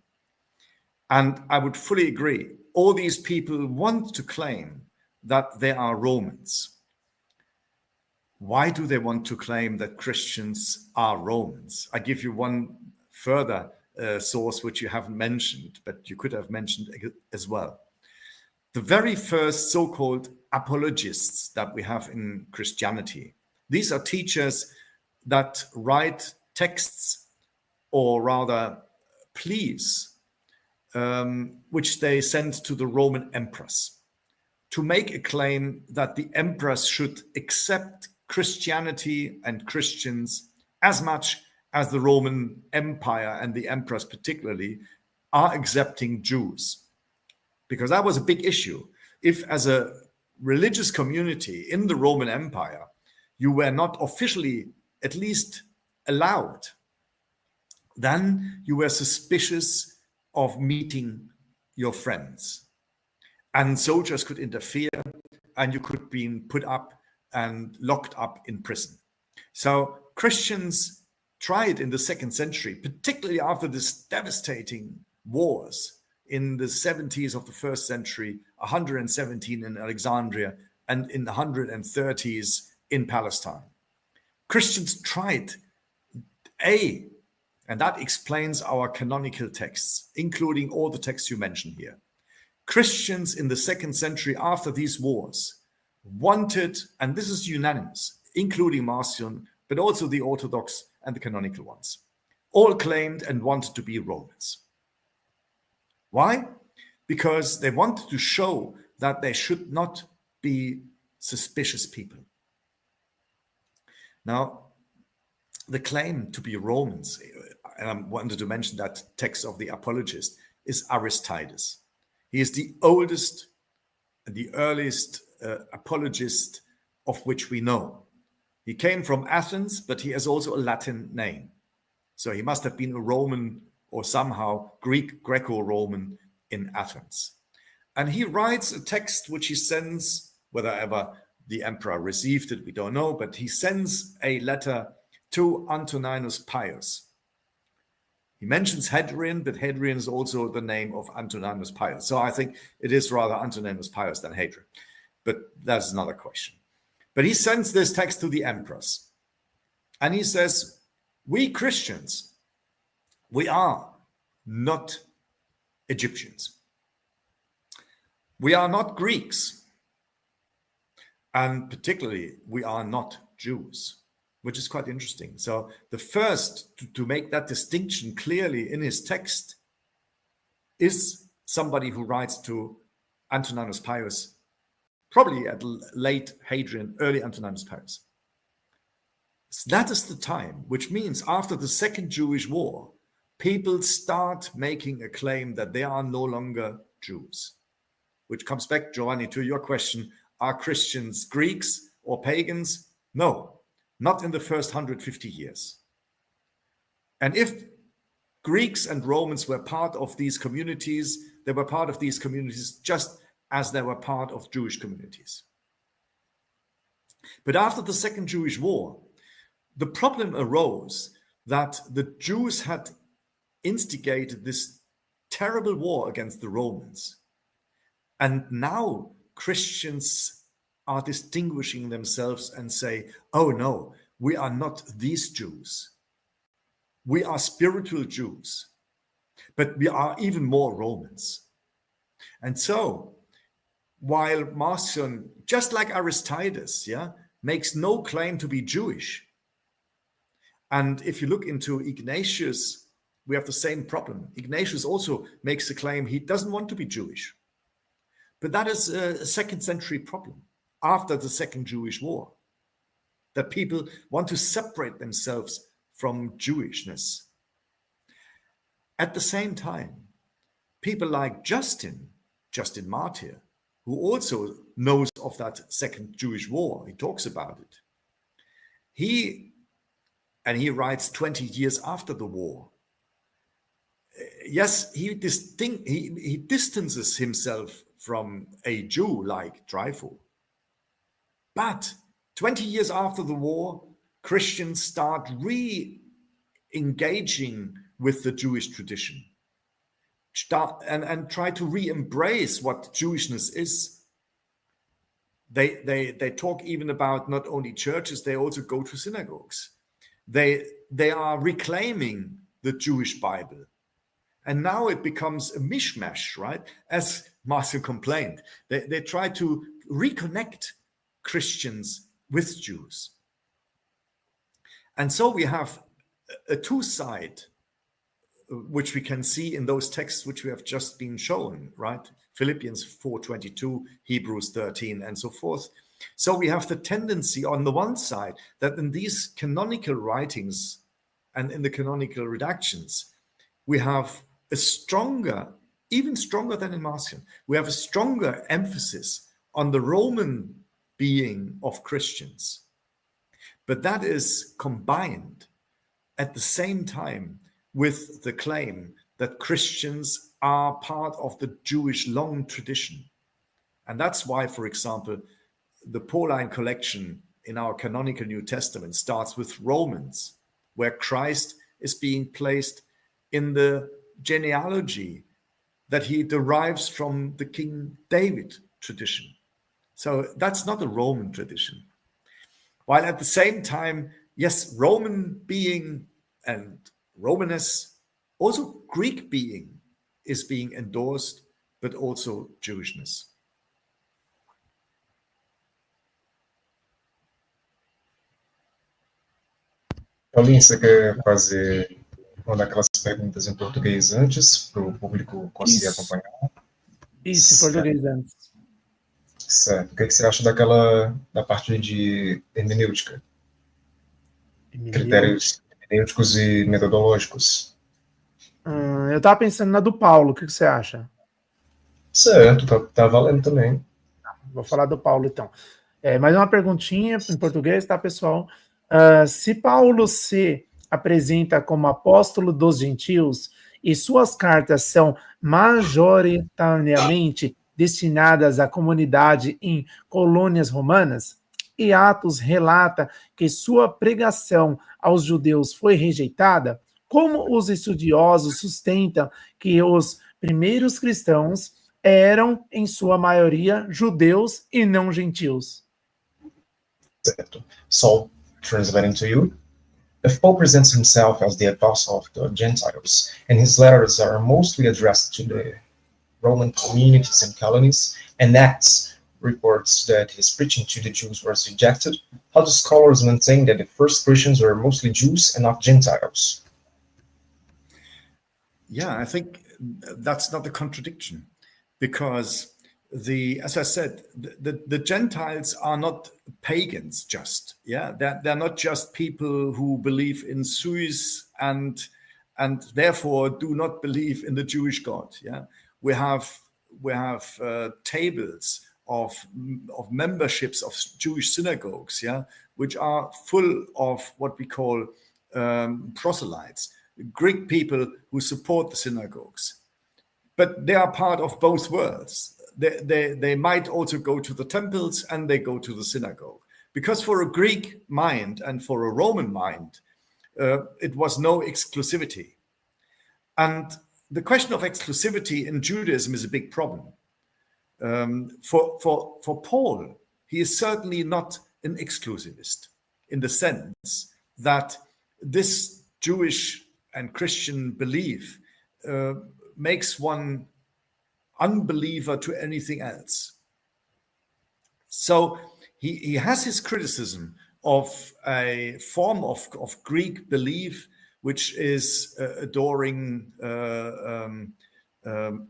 And I would fully agree. All these people want to claim that they are Romans. Why do they want to claim that Christians are Romans? I give you one further source which you haven't mentioned, but you could have mentioned as well. The very first so-called apologists that we have in Christianity, these are teachers that write texts, or rather pleas, which they send to the Roman emperors to make a claim that the emperors should accept Christianity and Christians as much as the Roman Empire and the emperors particularly are accepting Jews. Because that was a big issue. If as a religious community in the Roman Empire, you were not officially at least allowed, then you were suspicious of meeting your friends. And soldiers could interfere, and you could be put up and locked up in prison. So Christians tried in the 2nd century, particularly after this devastating wars in the 70s of the 1st century, 117 in Alexandria, and in the 130s in Palestine. Christians tried and that explains our canonical texts, including all the texts you mentioned here. Christians in the 2nd century after these wars wanted, and this is unanimous, including Marcion, but also the Orthodox and the canonical ones, all claimed and wanted to be Romans. Why? Because they wanted to show that they should not be suspicious people. Now, the claim to be Romans, and I wanted to mention that text of the apologist, is Aristides. He is the oldest and the earliest apologist of which we know. He came from Athens, but he has also a Latin name. So he must have been a Roman or somehow Greco-Roman in Athens. And he writes a text which he sends, whether ever the emperor received it, we don't know, but he sends a letter to Antoninus Pius. He mentions Hadrian, but Hadrian is also the name of Antoninus Pius. So I think it is rather Antoninus Pius than Hadrian. But that's another question. But he sends this text to the emperors. And he says, we Christians, we are not Egyptians. We are not Greeks. And particularly, we are not Jews, which is quite interesting. So the first to make that distinction clearly in his text is somebody who writes to Antoninus Pius, probably at late Hadrian, early Antoninus Pius. So that is the time, which means after the Second Jewish War, people start making a claim that they are no longer Jews, which comes back, Giovanni, to your question, are Christians Greeks or pagans? No, not in the first 150 years. And if Greeks and Romans were part of these communities, they were part of these communities just as they were part of Jewish communities. But after the Second Jewish War, the problem arose that the Jews had instigated this terrible war against the Romans. And now Christians are distinguishing themselves and say, oh no, we are not these Jews. We are spiritual Jews, but we are even more Romans. And so, while Marcion, just like Aristides, makes no claim to be Jewish, and if you look into Ignatius, we have the same problem. Ignatius also makes the claim he doesn't want to be Jewish. But that is a second century problem after the Second Jewish War, that people want to separate themselves from Jewishness. At the same time, people like Justin Martyr, who also knows of that Second Jewish War, he talks about it. He writes 20 years after the war. Yes, he distances himself from a Jew like Trypho. But 20 years after the war, Christians start re-engaging with the Jewish tradition and try to re-embrace what Jewishness is. They talk even about not only churches, they also go to synagogues. They are reclaiming the Jewish Bible. And now it becomes a mishmash, right? As Marcion complained, they try to reconnect Christians with Jews. And so we have a two-side, which we can see in those texts which we have just been shown, right? Philippians 4:22, Hebrews 13, and so forth. So we have the tendency on the one side that in these canonical writings and in the canonical redactions, we have a stronger, even stronger than in Marcion, we have a stronger emphasis on the Roman being of Christians. But that is combined at the same time with the claim that Christians are part of the Jewish long tradition. And that's why, for example, the Pauline collection in our canonical New Testament starts with Romans, where Christ is being placed in the genealogy that he derives from the King David tradition. So that's not a Roman tradition. While at the same time, yes, Roman being and Romaness, also Greek being is being endorsed, but also Jewishness. Paulinho, você quer fazer uma daquelas perguntas em português antes, para o público conseguir acompanhar? Isso, em português antes. Certo. O que você acha da parte de hermenêutica? Critérios hermenêuticos e metodológicos. Eu estava pensando na do Paulo, o que você acha? Certo, tá valendo também. Vou falar do Paulo, então. Mais uma perguntinha em português, tá, pessoal? Se Paulo se apresenta como apóstolo dos gentios e suas cartas são majoritariamente destinadas à comunidade em colônias romanas, e Atos relata que sua pregação aos judeus foi rejeitada, como os estudiosos sustentam que os primeiros cristãos eram, em sua maioria, judeus e não gentios? Certo. So, translating to you, if Paul presents himself as the apostle of the Gentiles, and his letters are mostly addressed to the Roman communities and colonies, and Acts reports that his preaching to the Jews was rejected, how do scholars maintain that the first Christians were mostly Jews and not Gentiles? Yeah, I think that's not a contradiction, because as I said, the Gentiles are not pagans just, yeah, they're not just people who believe in Zeus and therefore do not believe in the Jewish God. Yeah, we have tables of memberships of Jewish synagogues, yeah, which are full of what we call proselytes, Greek people who support the synagogues, but they are part of both worlds. They might also go to the temples and they go to the synagogue, because for a Greek mind and for a Roman mind, it was no exclusivity. And the question of exclusivity in Judaism is a big problem. For Paul, he is certainly not an exclusivist in the sense that this Jewish and Christian belief makes one unbeliever to anything else. So he has his criticism of a form of Greek belief, which is adoring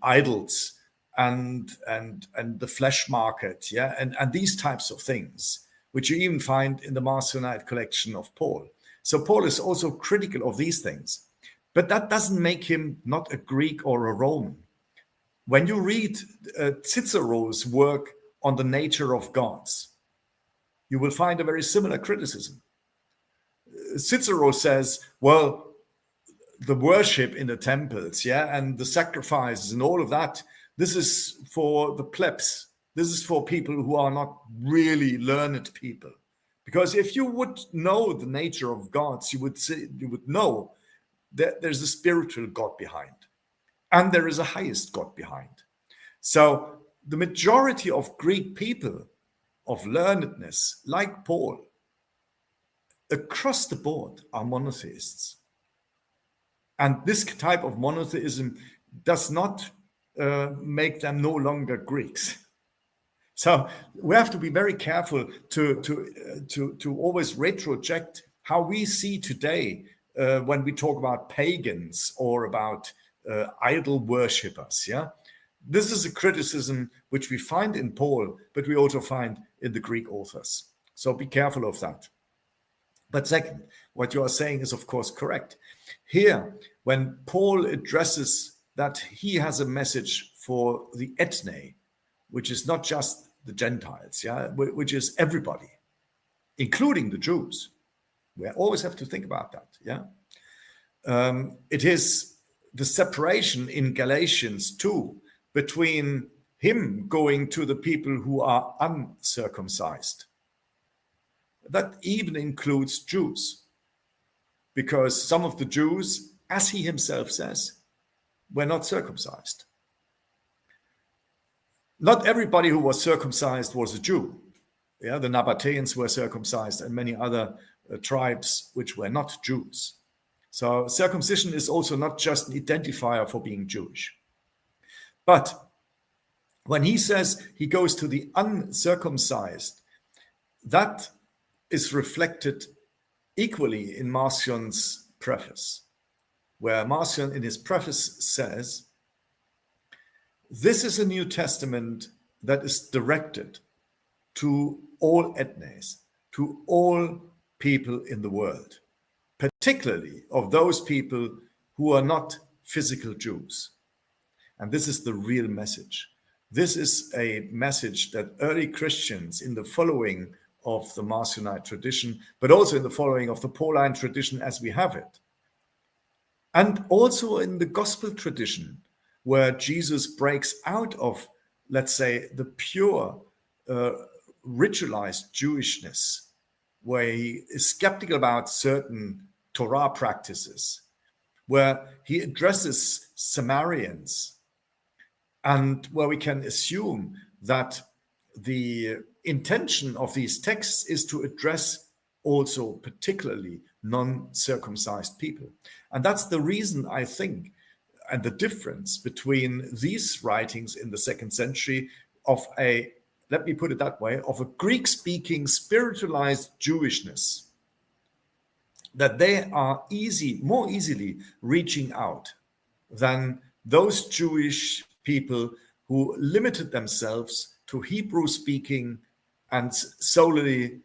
idols and the flesh market, yeah, and these types of things, which you even find in the Marcionite collection of Paul. So Paul is also critical of these things, but that doesn't make him not a Greek or a Roman. When you read Cicero's work on the nature of gods, you will find a very similar criticism. Cicero says, well, the worship in the temples, yeah, and the sacrifices and all of that, this is for the plebs. This is for people who are not really learned people. Because if you would know the nature of gods, you would know that there's a spiritual God behind, and there is a highest God behind. So the majority of Greek people of learnedness, like Paul, across the board are monotheists. And this type of monotheism does not make them no longer Greeks. So we have to be very careful to always retroject how we see today when we talk about pagans or about idol worshippers. Yeah, this is a criticism which we find in Paul, but we also find in the Greek authors. So be careful of that. But second, what you are saying is of course correct. Here, when Paul addresses that he has a message for the ethne, which is not just the Gentiles, yeah, which is everybody, including the Jews. We always have to think about that, yeah. It is the separation in Galatians 2 between him going to the people who are uncircumcised. That even includes Jews, because some of the Jews, as he himself says, were not circumcised. Not everybody who was circumcised was a Jew. Yeah, the Nabateans were circumcised and many other tribes which were not Jews. So circumcision is also not just an identifier for being Jewish. But when he says he goes to the uncircumcised, that is reflected equally in Marcion's preface, where Marcion in his preface says, this is a New Testament that is directed to all ethnes, to all people in the world, particularly of those people who are not physical Jews. And this is the real message. This is a message that early Christians in the following of the Marcionite tradition, but also in the following of the Pauline tradition as we have it, and also in the gospel tradition, where Jesus breaks out of, let's say, the pure ritualized Jewishness, where he is skeptical about certain Torah practices, where he addresses Samaritans, and where we can assume that the intention of these texts is to address also particularly non-circumcised people. And that's the reason, I think, and the difference between these writings in the 2nd century of a, let me put it that way, of a Greek-speaking spiritualized Jewishness, that they are more easily reaching out than those Jewish people who limited themselves to Hebrew-speaking and solely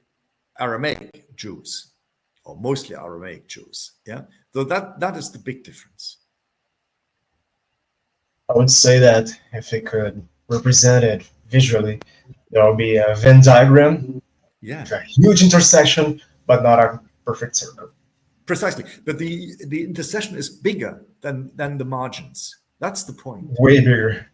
Aramaic Jews, or mostly Aramaic Jews. Yeah, so that is the big difference. I would say that if it could represent it visually, there will be a Venn diagram, Yeah, a huge intersection, but not a perfect circle. precisely. But the intersection is bigger than the margins. That's the point. Way bigger.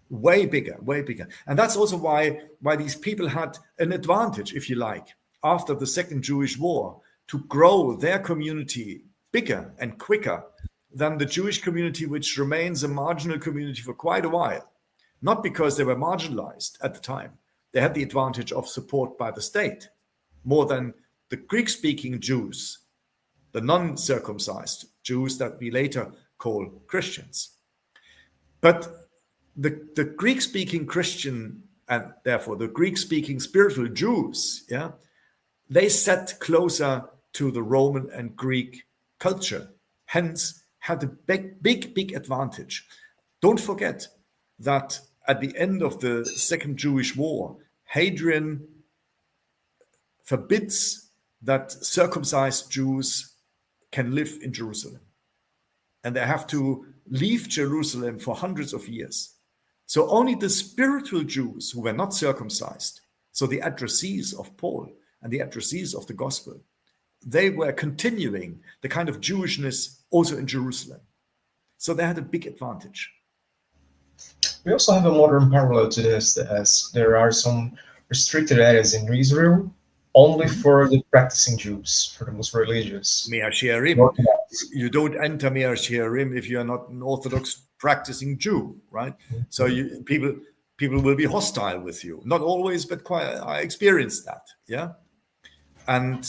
Way bigger, way bigger. And that's also why these people had an advantage, if you like, after the Second Jewish War, to grow their community bigger and quicker than the Jewish community, which remains a marginal community for quite a while. Not because they were marginalized at the time. They had the advantage of support by the state, more than the Greek-speaking Jews, the non-circumcised Jews that we later call Christians. But the Greek-speaking Christian, and therefore the Greek-speaking spiritual Jews, yeah, they sat closer to the Roman and Greek culture, hence had a big advantage. Don't forget that at the end of the Second Jewish War, Hadrian forbids that circumcised Jews can live in Jerusalem. And they have to leave Jerusalem for hundreds of years. So only the spiritual Jews who were not circumcised, so the addressees of Paul and the addressees of the gospel, they were continuing the kind of Jewishness also in Jerusalem. So they had a big advantage. We also have a modern parallel to this, as there are some restricted areas in Israel only for the practicing Jews, for the most religious. Mea Shearim. You don't enter Mea Shearim if you are not an Orthodox practicing Jew, right? So people will be hostile with you. Not always, but quite. I experienced that. Yeah, and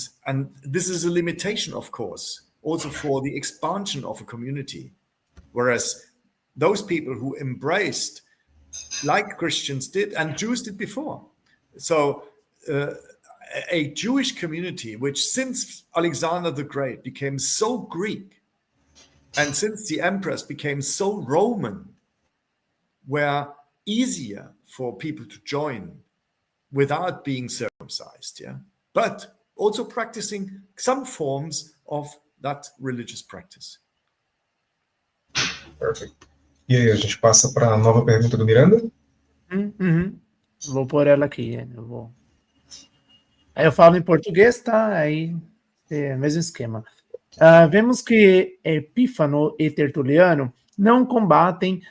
this is a limitation, of course, also for the expansion of a community. Whereas those people who embraced, like Christians did and Jews did before, so a Jewish community which, since Alexander the Great became so Greek, and since the emperors became so Roman, were easier for people to join without being circumcised, yeah, but also practicing some forms of that religious practice. Perfect. E aí, a gente passa para a nova pergunta do Miranda? Vou pôr ela aqui. Aí eu falo em português, tá? Aí é o mesmo esquema. Vemos que Epífano e Tertuliano não combatem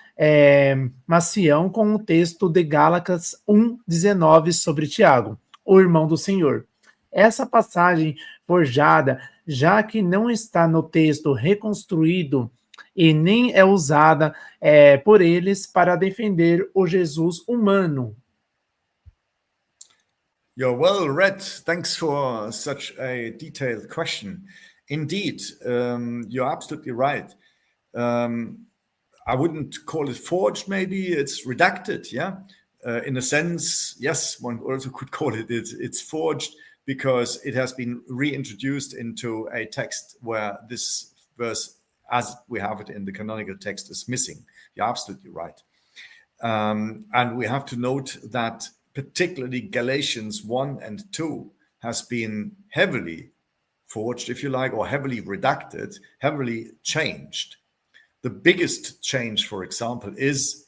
Macião com o texto de Gálatas 1,19 sobre Tiago, o irmão do Senhor. Essa passagem forjada, já que não está no texto reconstruído e nem é usada por eles para defender o Jesus humano. You're well read. Thanks for such a detailed question. Indeed, you're absolutely right. I wouldn't call it forged, maybe it's redacted, yeah? In a sense, yes, one also could call it, it's forged because it has been reintroduced into a text where this verse, as we have it in the canonical text, is missing. You're absolutely right. And we have to note that particularly Galatians 1 and 2 has been heavily forged, if you like, or heavily redacted, heavily changed. The biggest change, for example, is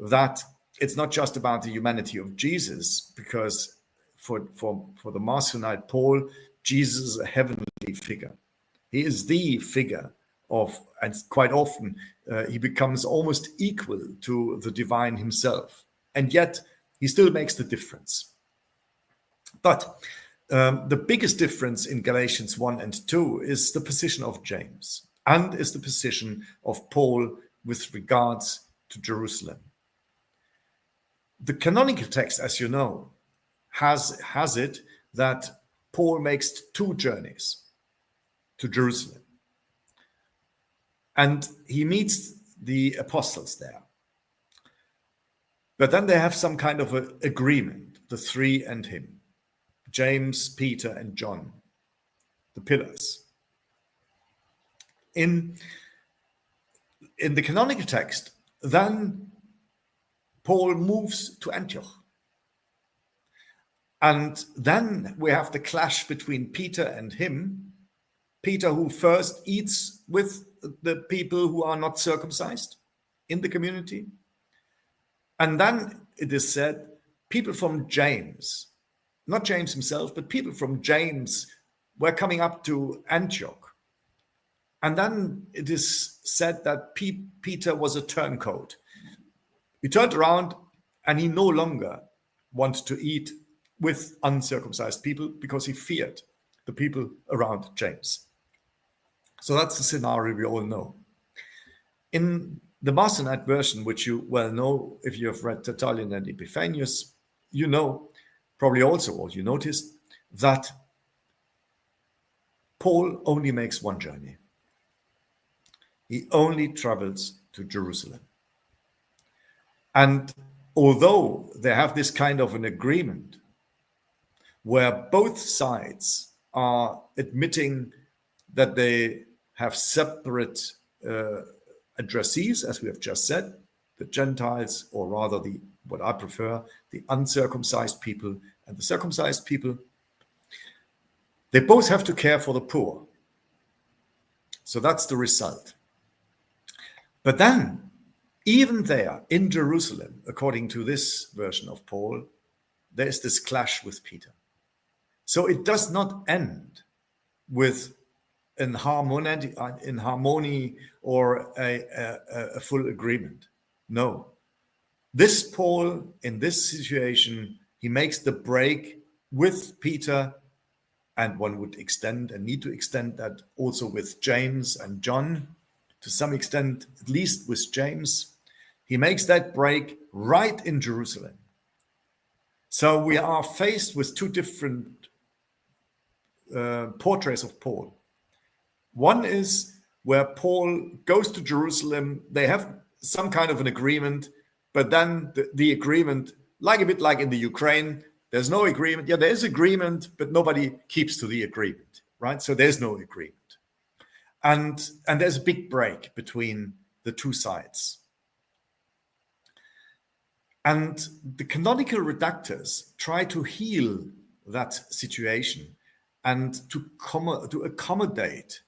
that it's not just about the humanity of Jesus, because for the Marcionite Paul, Jesus is a heavenly figure. He is the figure of, and quite often he becomes almost equal to the divine himself. And yet he still makes the difference. But the biggest difference in Galatians 1 and 2 is the position of James and is the position of Paul with regards to Jerusalem. The canonical text, as you know, has it that Paul makes 2 journeys to Jerusalem. And he meets the apostles there. But then they have some kind of an agreement, the 3 and him, James, Peter, and John, the pillars. In the canonical text, then Paul moves to Antioch. And then we have the clash between Peter and him. Peter, who first eats with the people who are not circumcised in the community. And then it is said, people from James, not James himself, but people from James were coming up to Antioch. And then it is said that Peter was a turncoat. He turned around and he no longer wanted to eat with uncircumcised people because he feared the people around James. So that's the scenario we all know. In the Marcionite version, which you well know if you have read Tertullian and Epiphanius, you know probably also, or you noticed, that Paul only makes one journey. He only travels to Jerusalem. And although they have this kind of an agreement where both sides are admitting that they have separate addressees, as we have just said, the Gentiles, or rather what I prefer, the uncircumcised people and the circumcised people, they both have to care for the poor. So that's the result. But then, even there in Jerusalem, according to this version of Paul, there is this clash with Peter. So it does not end with in harmony or a full agreement. No. This Paul, in this situation, he makes the break with Peter, and one would extend and need to extend that also with James and John, to some extent, at least with James. He makes that break right in Jerusalem. So we are faced with 2 different portraits of Paul. One is where Paul goes to Jerusalem. They have some kind of an agreement, but then the agreement, like a bit like in the Ukraine, there's no agreement. Yeah, there is agreement, but nobody keeps to the agreement, right? So there's no agreement. And there's a big break between the 2 sides. And the canonical redactors try to heal that situation and to accommodate.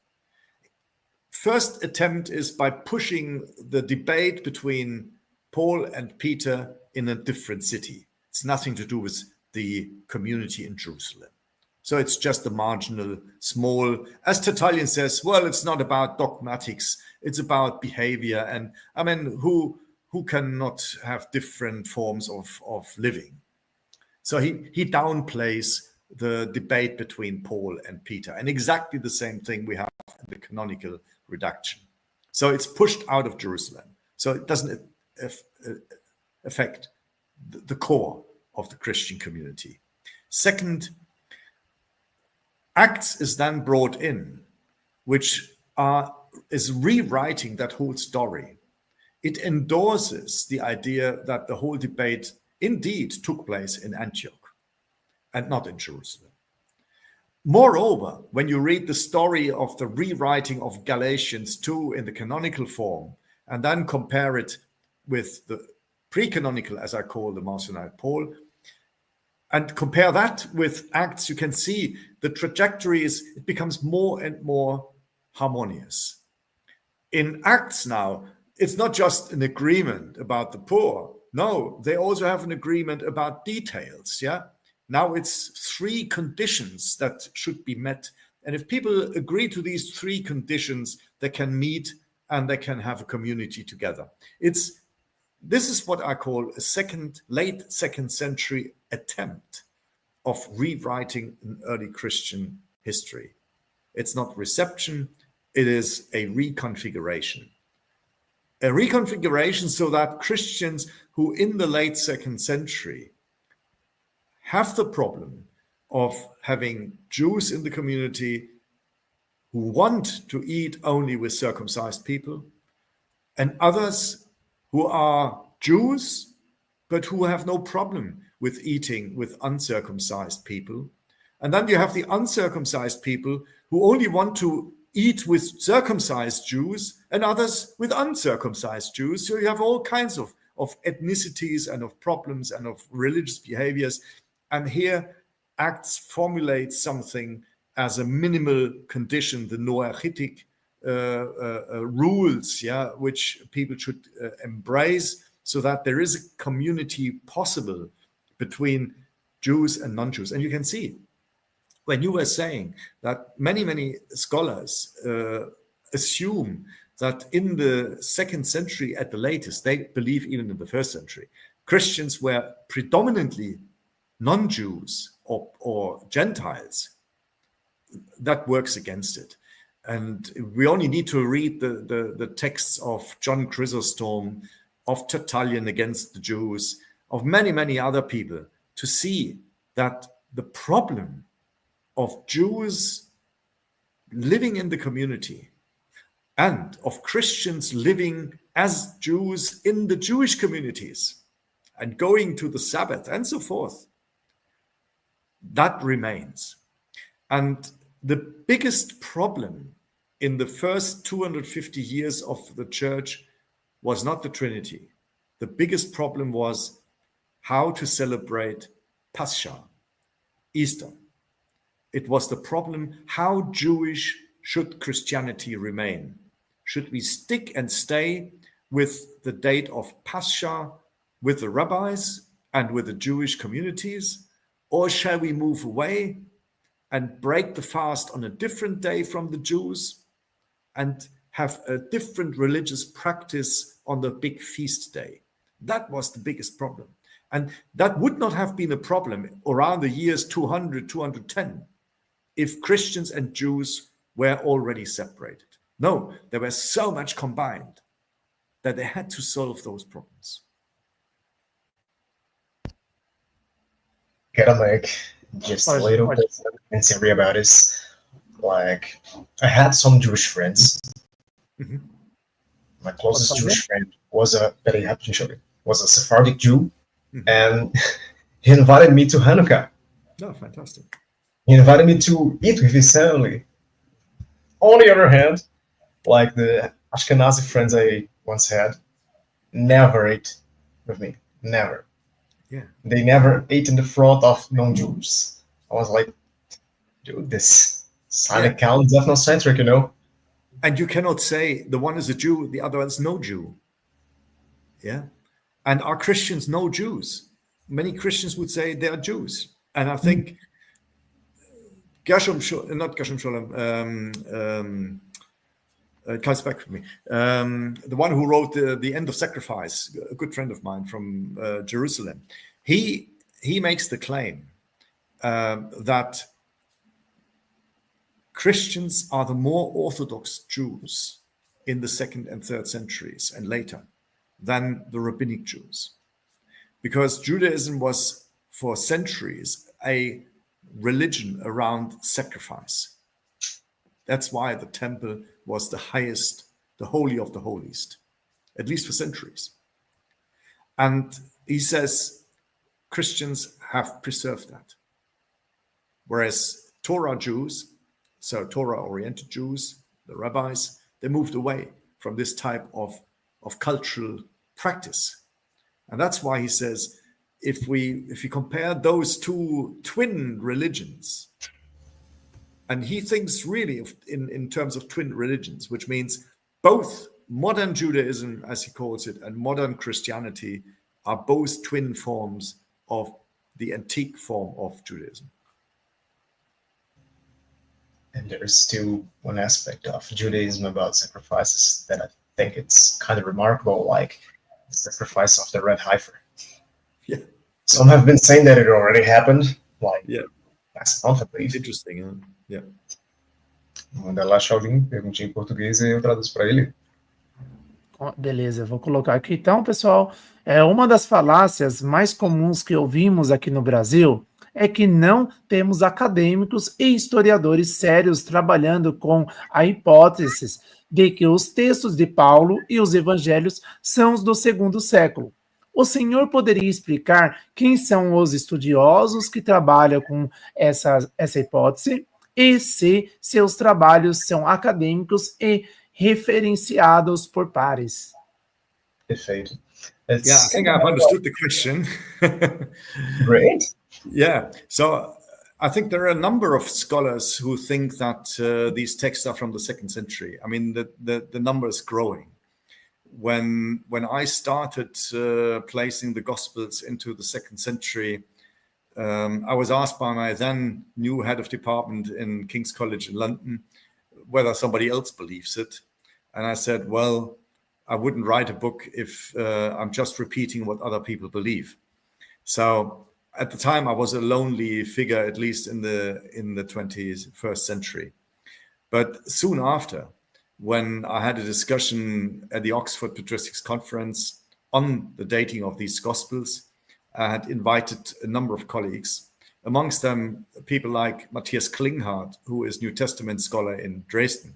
First attempt is by pushing the debate between Paul and Peter in a different city. It's nothing to do with the community in Jerusalem. So it's just a marginal, small, as Tertullian says, well, it's not about dogmatics, it's about behavior. And I mean, who cannot have different forms of living? So he downplays the debate between Paul and Peter. And exactly the same thing we have in the canonical redaction. So it's pushed out of Jerusalem. So it doesn't affect the core of the Christian community. Second, Acts is then brought in, which is rewriting that whole story. It endorses the idea that the whole debate indeed took place in Antioch and not in Jerusalem. Moreover, when you read the story of the rewriting of Galatians 2 in the canonical form, and then compare it with the pre-canonical, as I call the Marcionite Paul, and compare that with Acts, you can see the trajectory it becomes more and more harmonious. In Acts now, it's not just an agreement about the poor. No, they also have an agreement about details, yeah? Now it's 3 conditions that should be met. And if people agree to these 3 conditions, they can meet and they can have a community together. This is what I call a late second century attempt of rewriting an early Christian history. It's not reception, it is a reconfiguration. A reconfiguration so that Christians who in the late 2nd century have the problem of having Jews in the community who want to eat only with circumcised people, and others who are Jews, but who have no problem with eating with uncircumcised people. And then you have the uncircumcised people who only want to eat with circumcised Jews, and others with uncircumcised Jews. So you have all kinds of ethnicities and of problems and of religious behaviors. And here Acts formulates something as a minimal condition, the Noachitic rules, which people should embrace, so that there is a community possible between Jews and non-Jews. And you can see, when you were saying that many scholars assume that in the 2nd century at the latest, they believe even in the 1st century, Christians were predominantly non-Jews or Gentiles, that works against it. And we only need to read the texts of John Chrysostom, of Tertullian against the Jews, of many other people, to see that the problem of Jews living in the community and of Christians living as Jews in the Jewish communities and going to the Sabbath and so forth, that remains. And the biggest problem in the first 250 years of the church was not the Trinity. The biggest problem was how to celebrate Pascha, Easter. It was the problem, how Jewish should Christianity remain? Should we stick and stay with the date of Pascha with the rabbis and with the Jewish communities? Or shall we move away and break the fast on a different day from the Jews and have a different religious practice on the big feast day? That was the biggest problem. And that would not have been a problem around the years 200, 210 if Christians and Jews were already separated. No, they were so much combined that they had to solve those problems. Gotta make just a little bit and theory about this. Like, I had some Jewish friends. Mm-hmm. My closest Jewish friend was a Sephardic Jew, Mm-hmm. and he invited me to Hanukkah. Oh, fantastic. He invited me to eat with his family. On the other hand, like the Ashkenazi friends I once had, never ate with me. Never. Yeah. They never ate in the front of non-Jews. I was like, dude, this sign account is ethnocentric, you know? And you cannot say the one is a Jew, the other is no Jew. Yeah. And are Christians no Jews? Many Christians would say they are Jews. And I think Gershom Scholem, it comes back to me. The one who wrote the End of Sacrifice, a good friend of mine from Jerusalem, he makes the claim that Christians are the more Orthodox Jews in the 2nd and 3rd centuries and later than the rabbinic Jews, because Judaism was for centuries a religion around sacrifice. That's why the temple was the highest, the holy of the holiest, at least for centuries. And he says Christians have preserved that. Whereas Torah Jews, so Torah-oriented Jews, the rabbis, they moved away from this type of cultural practice. And that's why he says, if we compare those two twin religions, and he thinks really in terms of twin religions, which means both modern Judaism, as he calls it, and modern Christianity are both twin forms of the antique form of Judaism. And there's still one aspect of Judaism about sacrifices that I think it's kind of remarkable, like the sacrifice of the red heifer. Yeah. Some have been saying that it already happened, like Yeah. last month at least. Interesting. Huh? Yeah. Manda lá, Shaolin, perguntinha em português e eu traduzo para ele. Beleza, eu vou colocar aqui. Então, pessoal, uma das falácias mais comuns que ouvimos aqui no Brasil é que não temos acadêmicos e historiadores sérios trabalhando com a hipótese de que os textos de Paulo e os evangelhos são os do segundo século. O senhor poderia explicar quem são os estudiosos que trabalham com essa hipótese e se seus trabalhos são acadêmicos e referenciados por pares? Perfeito. Yeah, I think I've understood the question. Great. Yeah. So I think there are a number of scholars who think that these texts are from the 2nd century. I mean, the number is growing. When I started placing the Gospels into the 2nd century, I was asked by my then new head of department in King's College in London whether somebody else believes it. And I said, well, I wouldn't write a book if I'm just repeating what other people believe. So at the time, I was a lonely figure, at least in the 21st century. But soon after, when I had a discussion at the Oxford Patristics Conference on the dating of these Gospels, I had invited a number of colleagues, amongst them people like Matthias Klinghardt, who is New Testament scholar in Dresden.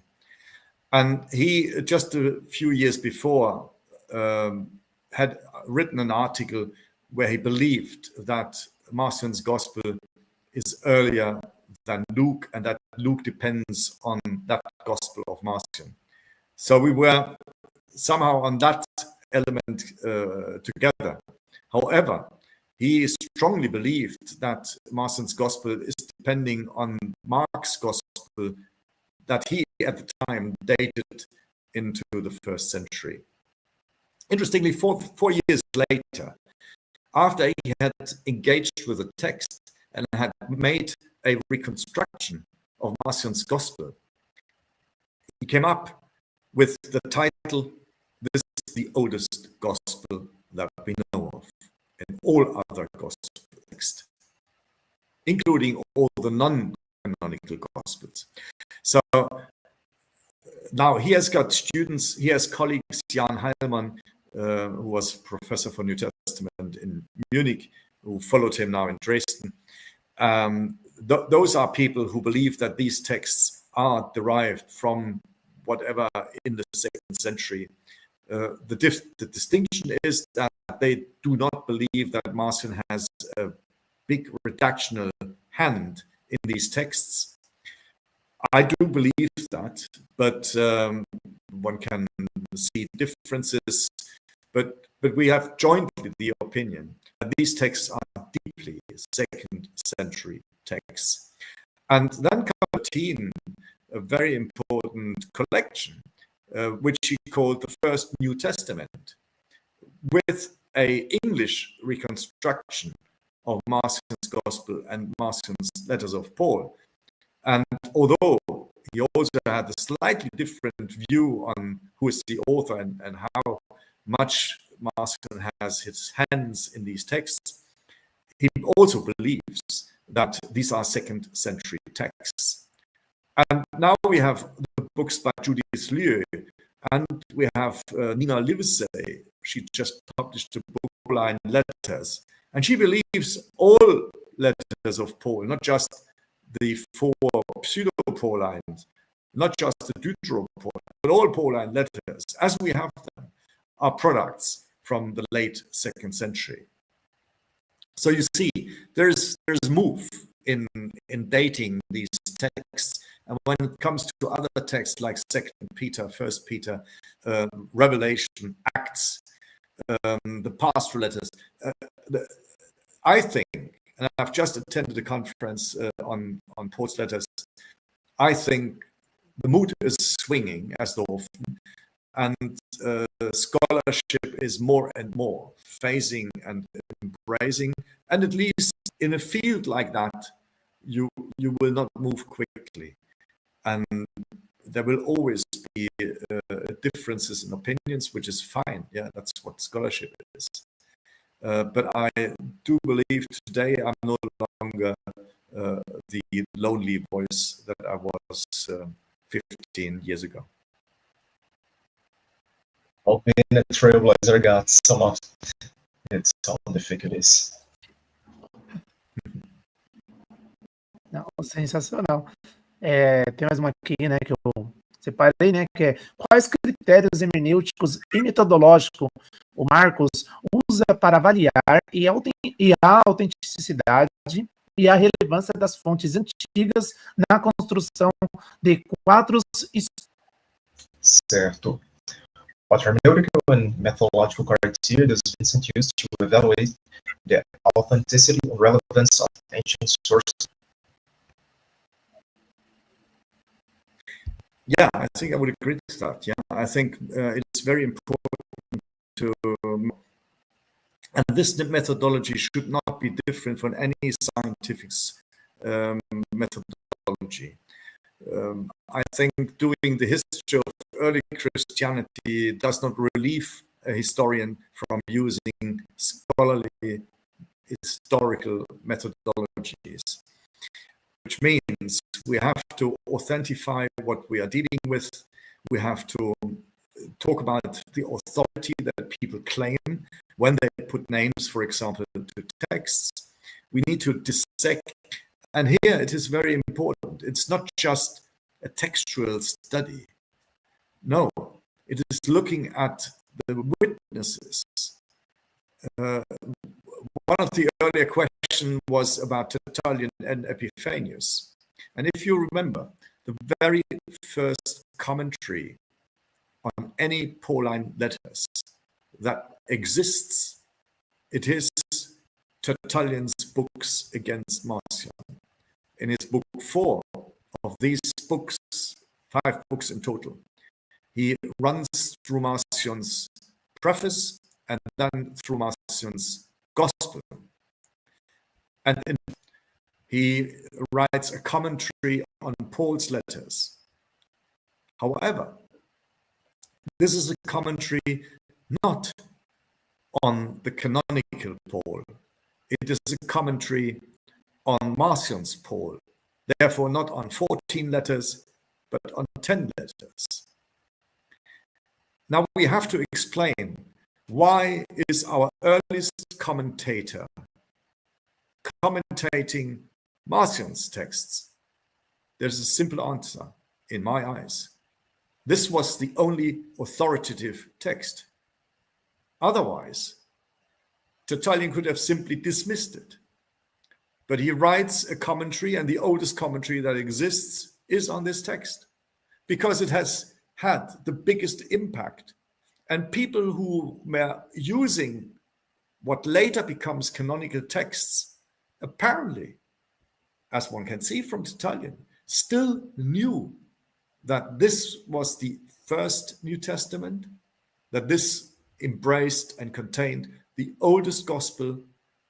And he, just a few years before, had written an article where he believed that Marcion's Gospel is earlier than Luke, and that Luke depends on that Gospel of Marcion. So we were somehow on that element together. However, he strongly believed that Marcion's Gospel is depending on Mark's Gospel that he at the time dated into the 1st century. Interestingly, four years later, after he had engaged with the text and had made a reconstruction of Marcion's Gospel, he came up with the title, "This is the oldest Gospel that we know of," and all other Gospel texts, including all the non-canonical Gospels. So now he has got students, he has colleagues, Jan Heilmann, who was professor for New Testament in Munich, who followed him now in Dresden. Those are people who believe that these texts are derived from whatever in the 2nd century. The distinction is that they do not believe that Marcion has a big redactional hand in these texts. I do believe that, but one can see differences. But we have jointly the opinion that these texts are deeply 2nd century texts. And then Capetin, a very important collection, which he called the First New Testament, with an English reconstruction of Marcion's Gospel and Marcion's letters of Paul. And although he also had a slightly different view on who is the author and how much Marcion has his hands in these texts, he also believes that these are 2nd century texts. And now we have the books by Judith Lieu, and we have Nina Livesey. She just published a book, Pauline Letters, and she believes all letters of Paul, not just the 4 pseudo-Paulines, not just the Deutero-Pauline, but all Pauline letters, as we have them, are products from the late 2nd century. So you see, there's move in dating these texts, and when it comes to other texts like 2nd Peter, 1st Peter, Revelation, Acts, the pastoral letters, I think, and I've just attended a conference on Paul's letters, I think the mood is swinging as though often, and scholarship is more and more phasing and embracing, and at least in a field like that, you will not move quickly, and there will always be differences in opinions, which is fine. Yeah, that's what scholarship is. But I do believe today I'm no longer the lonely voice that I was 15 years ago. Well, being a trailblazer got some of its own difficulties. Não, sensacional. Tem mais uma aqui, né, que eu separei, né, que é quais critérios hermenêuticos e metodológicos o Markus usa para avaliar a autenticidade e a relevância das fontes antigas na construção de quadros Certo. What hermeneutical and methodological criteria does Vincent use to evaluate the authenticity and relevance of ancient sources? Yeah, I think I would agree to that. Yeah, I think it's very important to, and this methodology should not be different from any scientific methodology. I think doing the history of early Christianity does not relieve a historian from using scholarly historical methodologies, which means we have to authentify what we are dealing with. We have to talk about the authority that people claim when they put names, for example, to texts. We need to dissect. And here it is very important. It's not just a textual study. No, it is looking at the witnesses. One of the earlier questions was about Tertullian and Epiphanius. And if you remember, the very first commentary on any Pauline letters that exists, it is Tertullian's books against Marcion. In his book 4 of these books, 5 books in total, he runs through Marcion's preface and then through Marcion's gospel. And he writes a commentary on Paul's letters. However, this is a commentary not on the canonical Paul. It is a commentary on Marcion's Paul. Therefore, not on 14 letters, but on 10 letters. Now we have to explain why is our earliest commentator commentating Marcion's texts. There's a simple answer in my eyes. This was the only authoritative text. Otherwise, Tertullian could have simply dismissed it. But he writes a commentary, and the oldest commentary that exists is on this text, because it has had the biggest impact. And people who were using what later becomes canonical texts, apparently, as one can see from Tertullian, still knew that this was the first New Testament, that this embraced and contained the oldest gospel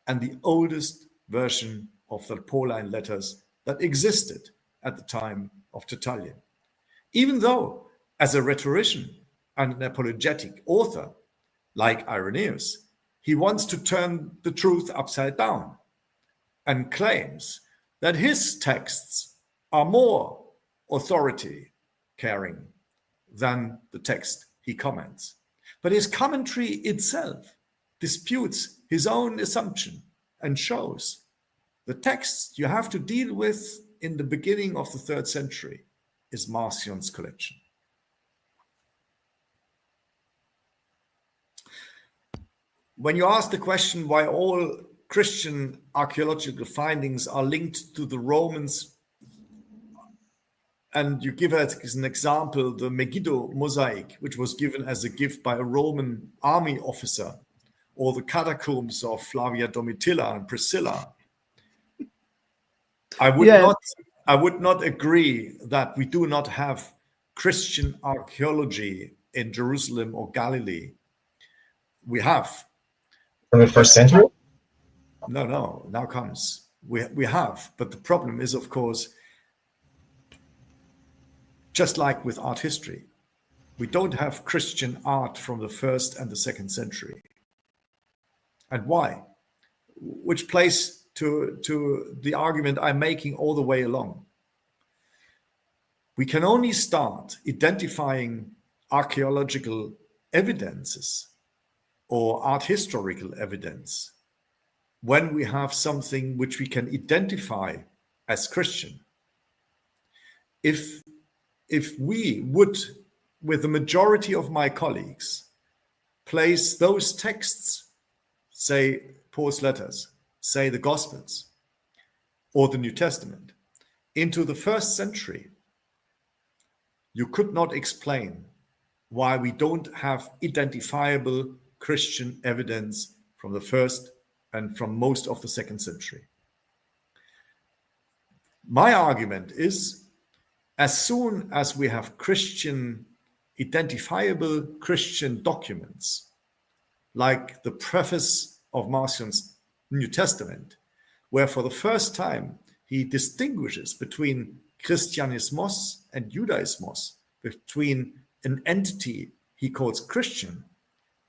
and the oldest version of the Pauline letters that existed at the time of Tertullian. Even though, as a rhetorician and an apologetic author, like Irenaeus, he wants to turn the truth upside down and claims that his texts are more authority-caring than the text he comments. But his commentary itself disputes his own assumption and shows the text you have to deal with in the beginning of the 3rd century is Marcion's collection. When you ask the question why all Christian archaeological findings are linked to the Romans, and you give it as an example the Megiddo mosaic, which was given as a gift by a Roman army officer, or the catacombs of Flavia Domitilla and Priscilla, I would not agree that we do not have Christian archaeology in Jerusalem or Galilee. We have. From the 1st century? No, now comes. We have, but the problem is, of course, just like with art history, we don't have Christian art from the 1st and the 2nd century. And why? Which place to the argument I'm making all the way along. We can only start identifying archaeological evidences or art historical evidence when we have something which we can identify as Christian. If we would, with the majority of my colleagues, place those texts, say Paul's letters, say the Gospels, or the New Testament, into the first century, you could not explain why we don't have identifiable Christian evidence from the first and from most of the second century. My argument is, as soon as we have identifiable Christian documents, like the preface of Marcion's New Testament, where for the first time he distinguishes between Cristianismos and Judaismos, between an entity he calls Christian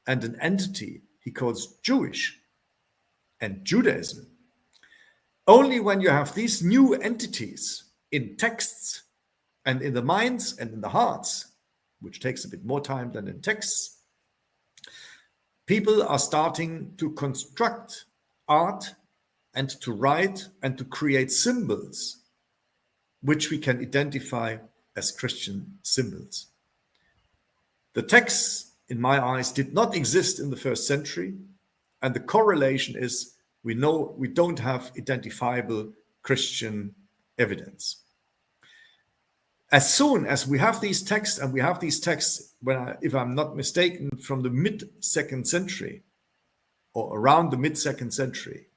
and an entity he calls Jewish and Judaism. Only when you have these new entities in texts and in the minds and in the hearts, which takes a bit more time than in texts, people are starting to construct art and to write and to create symbols which we can identify as Christian symbols. The texts, in my eyes, did not exist in the first century, and the correlation is we know we don't have identifiable Christian evidence. As soon as we have these texts, and we have these texts, if I'm not mistaken, from the mid-second century, or around the mid-second century,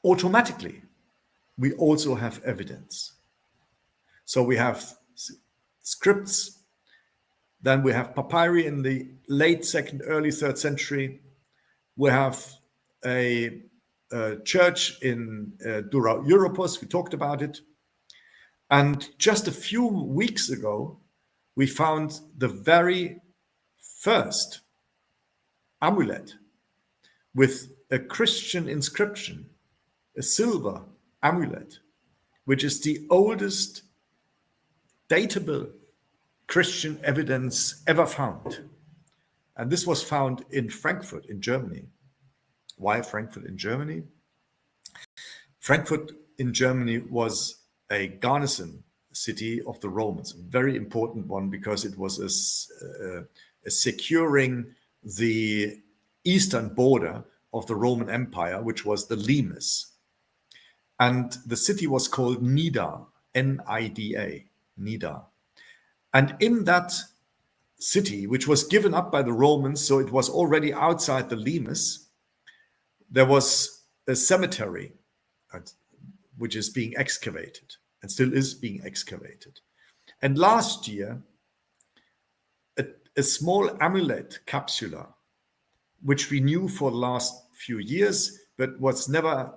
automatically we also have evidence. So we have scripts, then we have papyri in the late second, early third century. We have a church in Dura Europos, we talked about it. And just a few weeks ago, we found the very first amulet with a Christian inscription, a silver amulet, which is the oldest datable Christian evidence ever found. And this was found in Frankfurt in Germany. Why Frankfurt in Germany? Frankfurt in Germany was a garrison city of the Romans, a very important one because it was a securing the eastern border of the Roman Empire, which was the limes. And the city was called Nida, N-I-D-A, Nida. And in that city, which was given up by the Romans, so it was already outside the limes, there was a cemetery which is being excavated and still is being excavated. And last year, a small amulet capsula, which we knew for the last few years, but was never,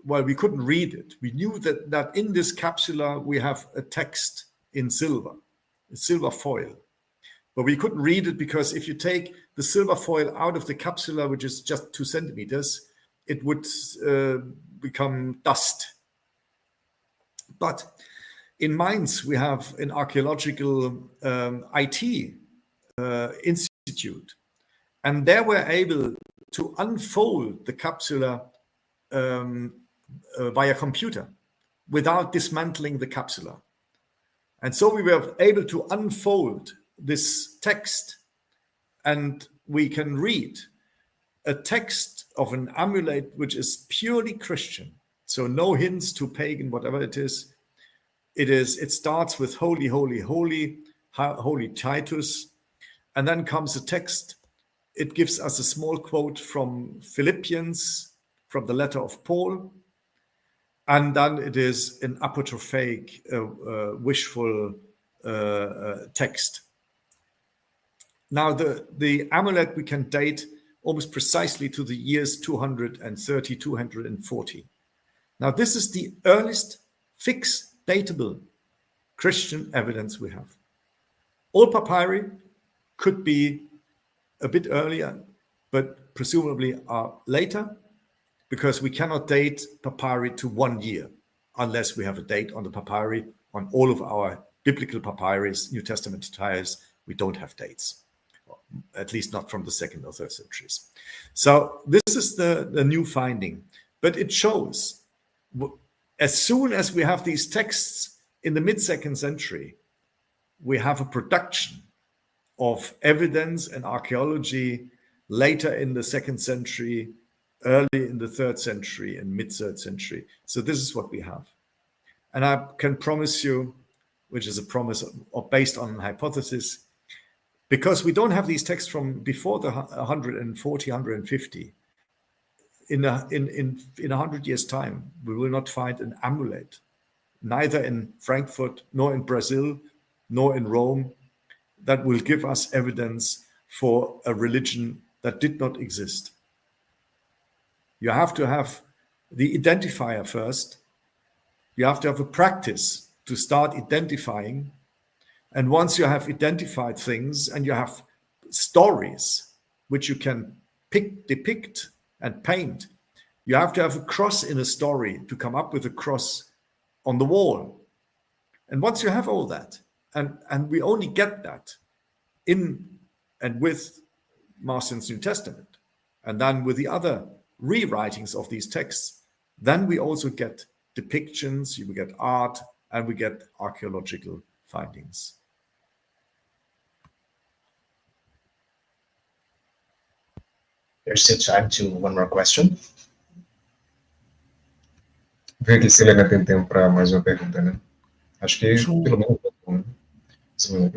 well, we couldn't read it. We knew that in this capsula, we have a text in silver, a silver foil. But we couldn't read it because if you take the silver foil out of the capsula, which is just 2 centimeters, it would become dust. But in Mainz, we have an archaeological IT institute, and there we're able to unfold the capsula via computer without dismantling the capsula. And so we were able to unfold this text, and we can read a text of an amulet which is purely Christian. So no hints to pagan, whatever it is. It starts with holy, holy, holy, holy Titus, and then comes a text. It gives us a small quote from Philippians, from the letter of Paul, and then it is an apotrophic, wishful text. Now, the amulet we can date almost precisely to the years 230, 240. Now, this is the earliest fixed datable Christian evidence we have. All papyri could be a bit earlier, but presumably are later. because we cannot date papyri to 1 year unless we have a date on the papyri. On all of our biblical papyri, New Testament papyrus, we don't have dates, at least not from the 2nd or 3rd centuries. So this is the new finding. But it shows, as soon as we have these texts in the mid-2nd century, we have a production of evidence and archaeology later in the 2nd century, early in the 3rd century, and mid-3rd century. So this is what we have. And I can promise you, which is a promise based on hypothesis, because we don't have these texts from before the 140, 150, in 100 years' time, we will not find an amulet, neither in Frankfurt, nor in Brazil, nor in Rome, that will give us evidence for a religion that did not exist. You have to have the identifier first. You have to have a practice to start identifying. And once you have identified things and you have stories which you can depict and paint, you have to have a cross in a story to come up with a cross on the wall. And once you have all that, and we only get that in and with Marcion's New Testament, and then with the other rewritings of these texts, then we also get depictions, we get art, and we get archaeological findings. There's still time to one more question. Vê aqui se ele ainda tem tempo para mais uma pergunta, né? Acho que pelo menos uma.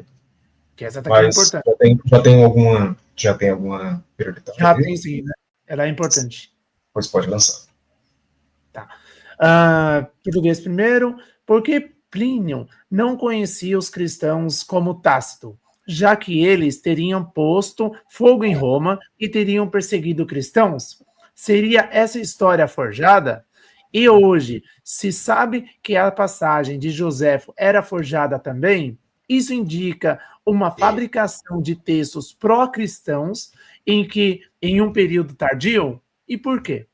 Que essa tá aqui é importante. Já tem alguma prioridade? Já tem sim, né? Ela é importante. Pois pode lançar. Tá. Português primeiro. Por que Plínio não conhecia os cristãos como Tácito, já que eles teriam posto fogo em Roma e teriam perseguido cristãos? Seria essa história forjada? E hoje, se sabe que a passagem de Joséfo era forjada também, isso indica uma fabricação de textos pró-cristãos em um período tardio? E por quê?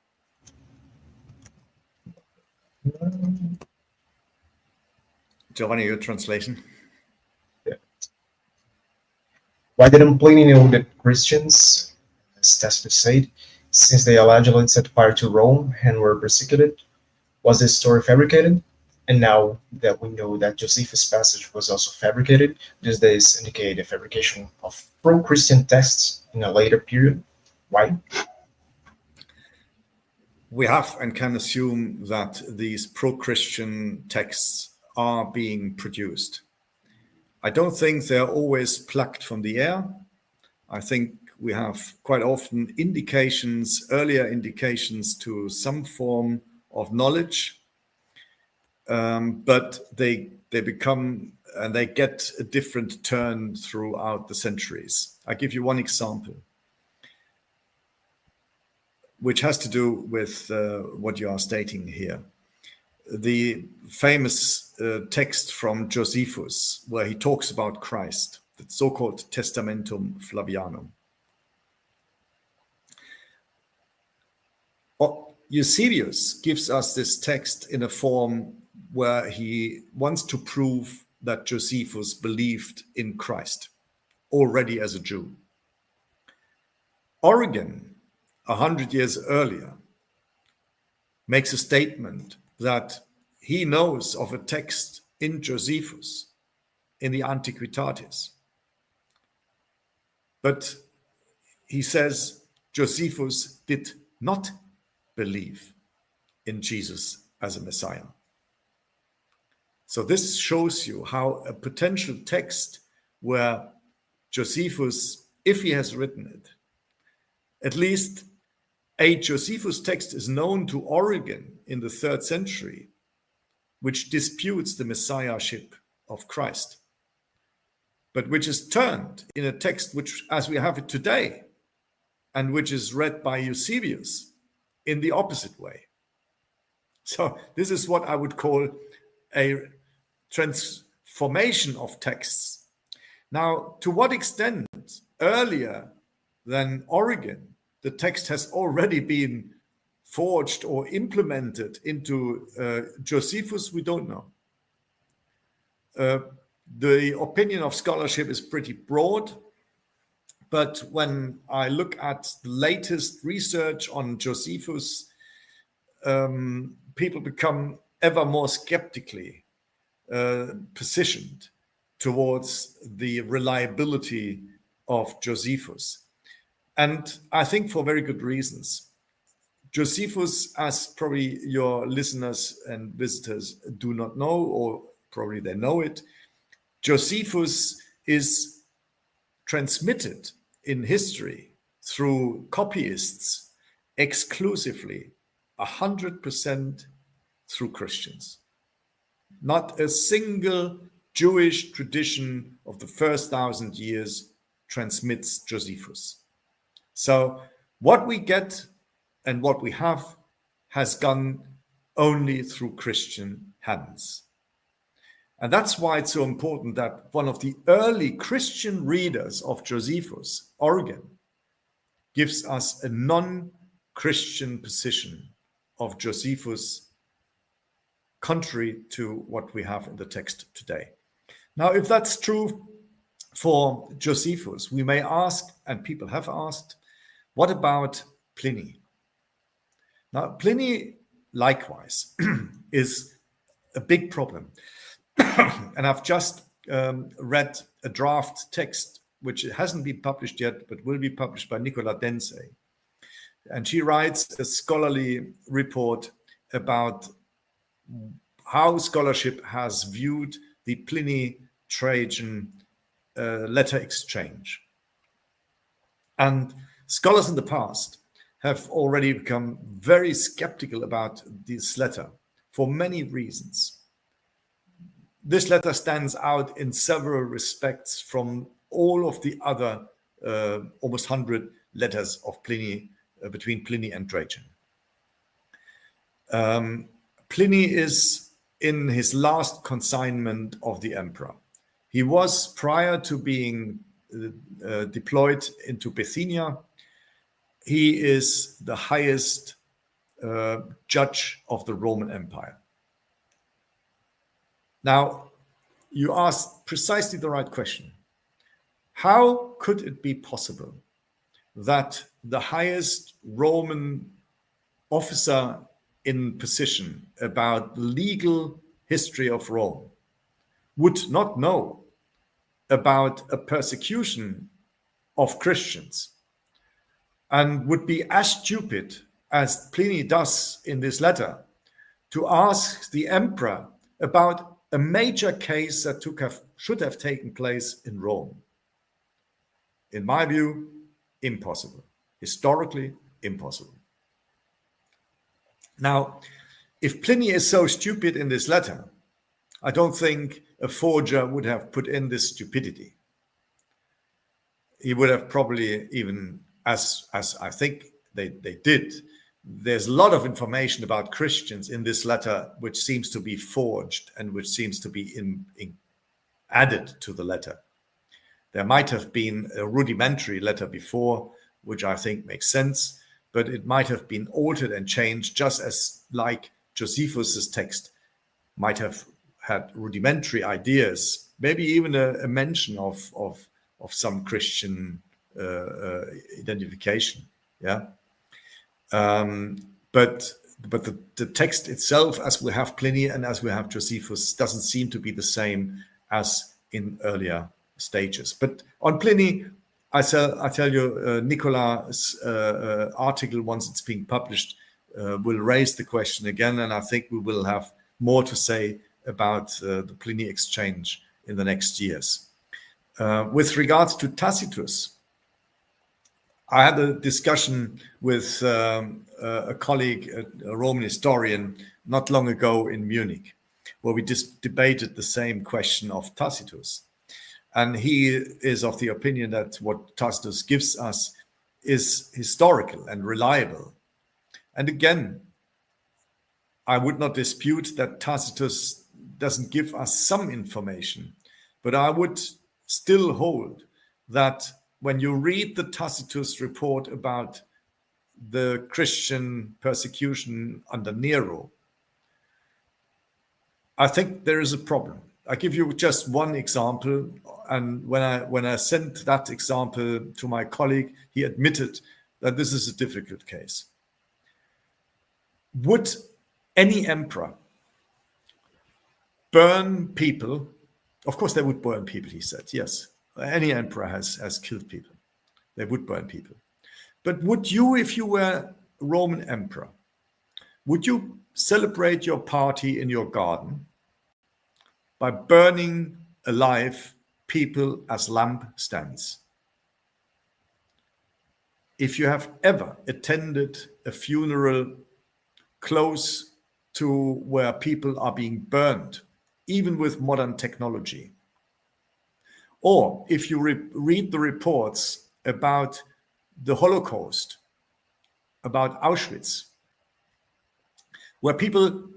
Giovanni, your translation. Yeah. Why didn't Pliny know that Christians, as Tacitus said, since they allegedly set fire to Rome and were persecuted? Was this story fabricated? And now that we know that Josephus' passage was also fabricated, does this indicate a fabrication of pro-Christian texts in a later period? Why? We have and can assume that these pro-Christian texts are being produced. I don't think they're always plucked from the air. I think we have quite often earlier indications to some form of knowledge, but they become and they get a different turn throughout the centuries. I give you one example, which has to do with what you are stating here. The famous text from Josephus, where he talks about Christ, the so-called Testamentum Flavianum. Eusebius gives us this text in a form where he wants to prove that Josephus believed in Christ already as a Jew. Origen, 100 years earlier, makes a statement that he knows of a text in Josephus in the Antiquitates. But he says Josephus did not believe in Jesus as a Messiah. So this shows you how a potential text where Josephus, if he has written it, at least a Josephus text is known to Origen in the 3rd century, which disputes the messiahship of Christ, but which is turned in a text which, as we have it today, and which is read by Eusebius in the opposite way. So this is what I would call a transformation of texts. Now, to what extent earlier than Origen, the text has already been forged or implemented into Josephus, we don't know. The opinion of scholarship is pretty broad, but when I look at the latest research on Josephus, people become ever more skeptically positioned towards the reliability of Josephus. And I think for very good reasons. Josephus, as probably your listeners and visitors do not know, or probably they know it, Josephus is transmitted in history through copyists exclusively 100% through Christians. Not a single Jewish tradition of the first 1,000 years transmits Josephus. So what we get and what we have has gone only through Christian hands. And that's why it's so important that one of the early Christian readers of Josephus, Origen, gives us a non-Christian position of Josephus, contrary to what we have in the text today. Now, if that's true for Josephus, we may ask, and people have asked, what about Pliny? Now, Pliny, likewise, is a big problem. And I've just read a draft text, which hasn't been published yet, but will be published by Nicola Densey. And she writes a scholarly report about how scholarship has viewed the Pliny-Trajan letter exchange. And scholars in the past have already become very skeptical about this letter for many reasons. This letter stands out in several respects from all of the other almost 100 letters of Pliny, between Pliny and Trajan. Pliny is in his last consignment of the emperor. He was, prior to being deployed into Bithynia, he is the highest judge of the Roman Empire. Now, you asked precisely the right question. How could it be possible that the highest Roman officer in position about the legal history of Rome would not know about a persecution of Christians and would be as stupid as Pliny does in this letter to ask the emperor about a major case that should have taken place in Rome? In my view, impossible. Historically, impossible. Now, if Pliny is so stupid in this letter, I don't think a forger would have put in this stupidity. He would have probably even, as I think they did, there's a lot of information about Christians in this letter which seems to be forged and which seems to be added to the letter. There might have been a rudimentary letter before, which I think makes sense, but it might have been altered and changed, just as like Josephus's text might have had rudimentary ideas, maybe even a mention of some Christian identification. Yeah. But the text itself, as we have Pliny and as we have Josephus, doesn't seem to be the same as in earlier stages. But on Pliny, I tell you, Nicola's article, once it's being published, will raise the question again, and I think we will have more to say about the Pliny exchange in the next years. With regards to Tacitus, I had a discussion with a colleague, a Roman historian, not long ago in Munich, where we just debated the same question of Tacitus. And he is of the opinion that what Tacitus gives us is historical and reliable. And again, I would not dispute that Tacitus doesn't give us some information, but I would still hold that when you read the Tacitus report about the Christian persecution under Nero, I think there is a problem. I give you just one example, and when I sent that example to my colleague, he admitted that this is a difficult case. Would any emperor burn people? Of course, they would burn people, he said. Yes, any emperor has killed people. They would burn people. But would you, if you were Roman emperor, would you celebrate your party in your garden by burning alive people as lampstands? If you have ever attended a funeral close to where people are being burned, even with modern technology, or if you read the reports about the Holocaust, about Auschwitz, where people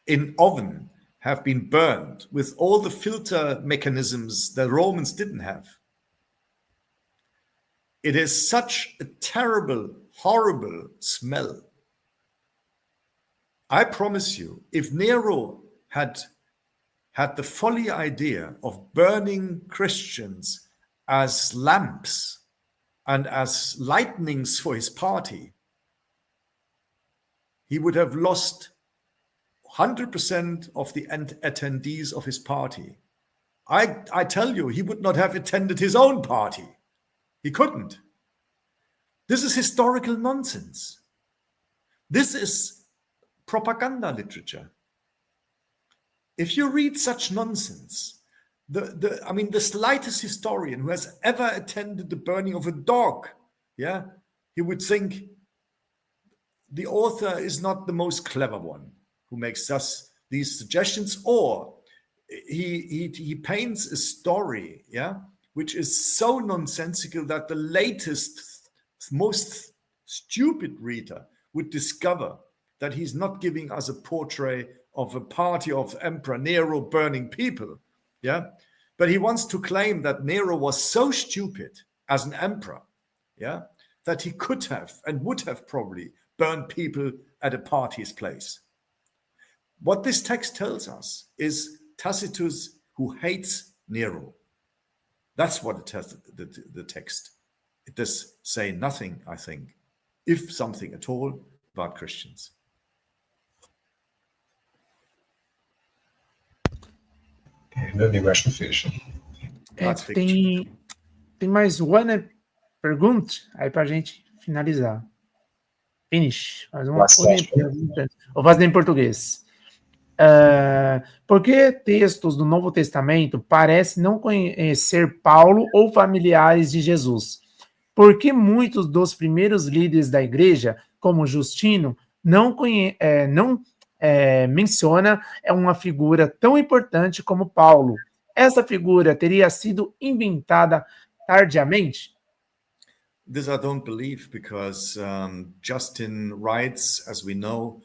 in oven have been burned with all the filter mechanisms that Romans didn't have. It is such a terrible, horrible smell. I promise you, if Nero had the folly idea of burning Christians as lamps and as lightnings for his party, he would have lost 100% of the attendees of his party. I tell you, he would not have attended his own party. He couldn't. This is historical nonsense. This is propaganda literature. If you read such nonsense, the slightest historian who has ever attended the burning of a dog, he would think the author is not the most clever one who makes us these suggestions, or he paints a story, which is so nonsensical that the latest, most stupid reader would discover that he's not giving us a portrait of a party of Emperor Nero burning people, but he wants to claim that Nero was so stupid as an emperor, that he could have and would have probably burned people at a party's place. What this text tells us is Tacitus who hates Nero. That's what it tells the text. It does say nothing, I think, if something at all, about Christians. Meu amigo, acho que fecha. Tem mais uma pergunta aí para a gente finalizar. Finish. Mais uma pergunta. Vou fazer em português. Por que textos do Novo Testamento parecem não conhecer Paulo ou familiares de Jesus? Por que muitos dos primeiros líderes da igreja, como Justino, não menciona uma figura tão importante como Paulo? Essa figura teria sido inventada tardiamente? This I don't believe, because Justin writes, as we know,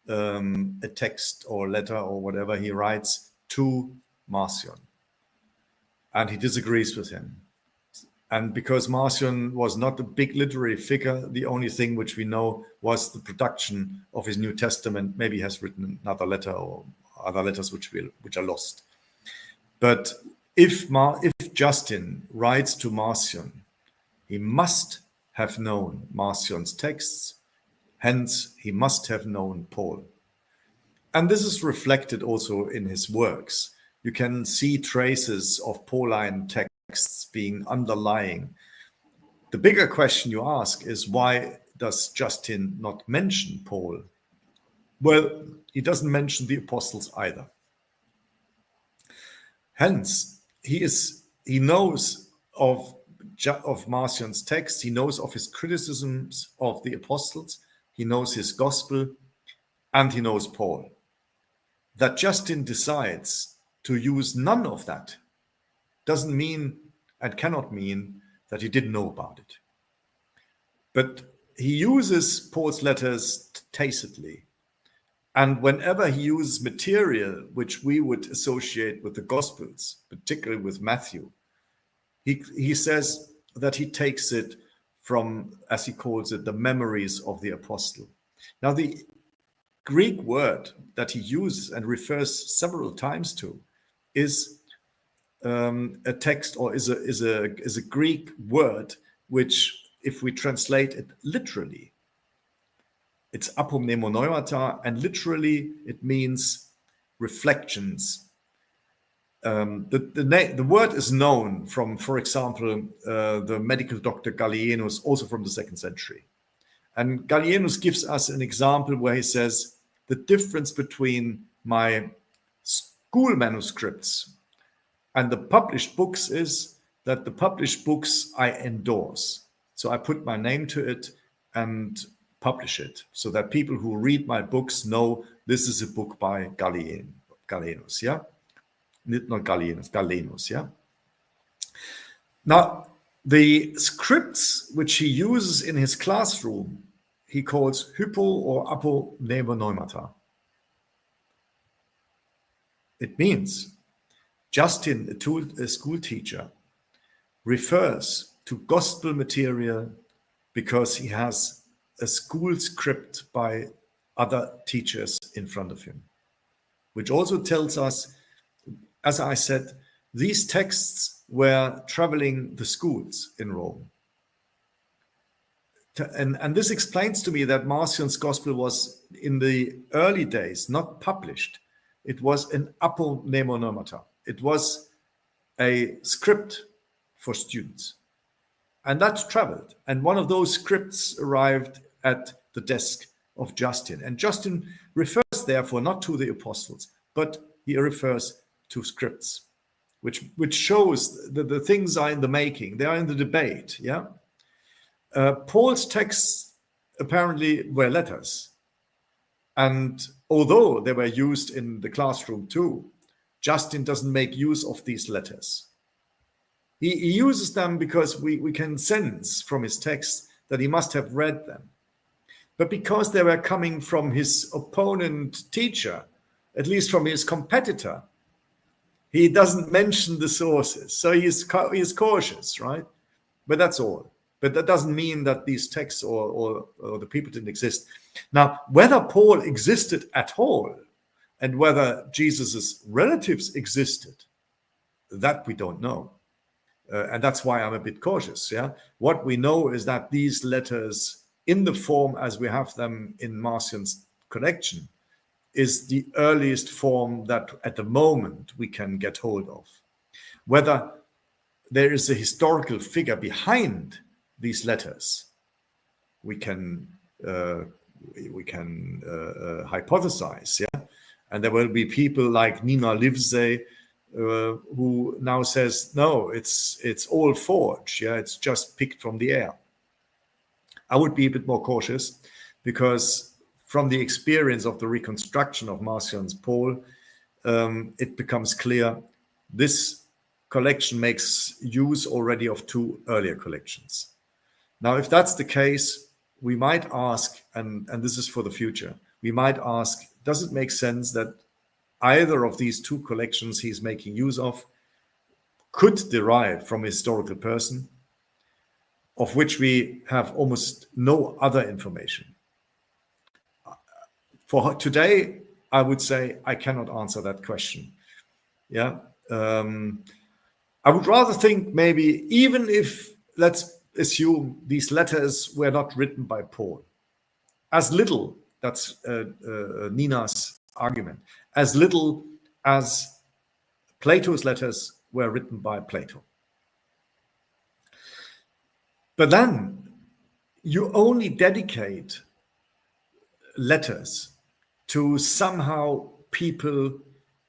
a text or letter or whatever he writes to Marcion, and he disagrees with him. And because Marcion was not a big literary figure, the only thing which we know was the production of his New Testament. Maybe he has written another letter or other letters which are lost. But if Justin writes to Marcion, he must have known Marcion's texts. Hence, he must have known Paul. And this is reflected also in his works. You can see traces of Pauline texts being underlying. The bigger question you ask is, why does Justin not mention Paul? Well, he doesn't mention the apostles either. Hence, he knows of Marcion's text, he knows of his criticisms of the apostles, he knows his gospel, and he knows Paul. That Justin decides to use none of that doesn't mean and cannot mean that he didn't know about it. But he uses Paul's letters tacitly. And whenever he uses material which we would associate with the Gospels, particularly with Matthew, he says that he takes it from, as he calls it, the memories of the apostle. Now, the Greek word that he uses and refers several times to is a text, or is a Greek word which, if we translate it literally, it's apomnemoneumata, and literally it means reflections. The word is known from, for example, the medical doctor Gallienus, also from the 2nd century. And Gallienus gives us an example where he says, the difference between my school manuscripts and the published books is that the published books I endorse. So I put my name to it and publish it, so that people who read my books know this is a book by Gallienus, yeah? Not Gallienus, Gallienus, yeah? Now, the scripts which he uses in his classroom, he calls hypo or apomnemoneumata. It means Justin, a school teacher, refers to gospel material because he has a school script by other teachers in front of him, which also tells us, as I said, these texts were traveling the schools in Rome. And this explains to me that Marcion's gospel was, in the early days, not published. It was an apomnemoneumata. It was a script for students. And that traveled. And one of those scripts arrived at the desk of Justin. And Justin refers, therefore, not to the apostles, but he refers to scripts, which shows that the things are in the making. They are in the debate, yeah? Paul's texts apparently were letters. And although they were used in the classroom too, Justin doesn't make use of these letters. He uses them because we can sense from his texts that he must have read them. But because they were coming from his opponent teacher, at least from his competitor, he doesn't mention the sources. So he is cautious, right? But that's all. But that doesn't mean that these texts or the people didn't exist. Now, whether Paul existed at all and whether Jesus's relatives existed, that we don't know. And that's why I'm a bit cautious. Yeah, what we know is that these letters, in the form as we have them in Marcion's collection, is the earliest form that at the moment we can get hold of. Whether there is a historical figure behind these letters, we can hypothesize. Yeah, and there will be people like Nina Livesey, who now says, no, it's all forged. Yeah, it's just picked from the air. I would be a bit more cautious, because from the experience of the reconstruction of Marcion's Paul, it becomes clear this collection makes use already of two earlier collections. Now, if that's the case, we might ask, and this is for the future, we might ask, does it make sense that either of these two collections he's making use of could derive from a historical person, of which we have almost no other information? For today, I would say I cannot answer that question. Yeah, I would rather think maybe, even if, let's assume these letters were not written by Paul, as little, that's Nina's argument, as little as Plato's letters were written by Plato. But then you only dedicate letters to somehow people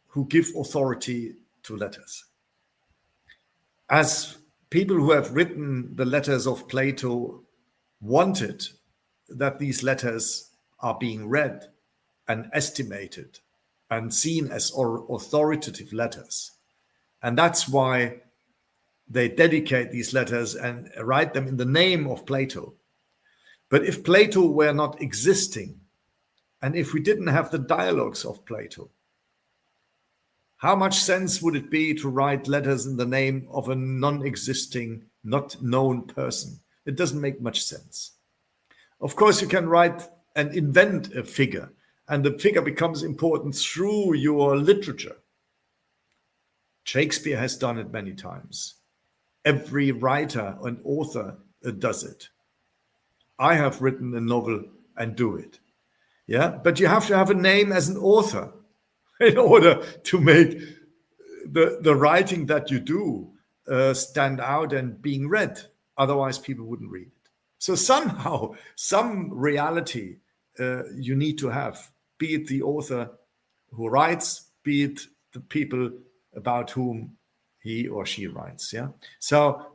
who give authority to letters. As people who have written the letters of Plato wanted that these letters are being read and estimated and seen as authoritative letters. And that's why they dedicate these letters and write them in the name of Plato. But if Plato were not existing, and if we didn't have the dialogues of Plato, how much sense would it be to write letters in the name of a non-existing, not known person It doesn't make much sense. Of course, you can write and invent a figure, and the figure becomes important through your literature. Shakespeare has done it many times. Every writer and author does it. I have written a novel and do it. Yeah, but you have to have a name as an author in order to make the writing that you do stand out and being read. Otherwise, people wouldn't read it. So somehow, some reality you need to have, be it the author who writes, be it the people about whom he or she writes. Yeah. So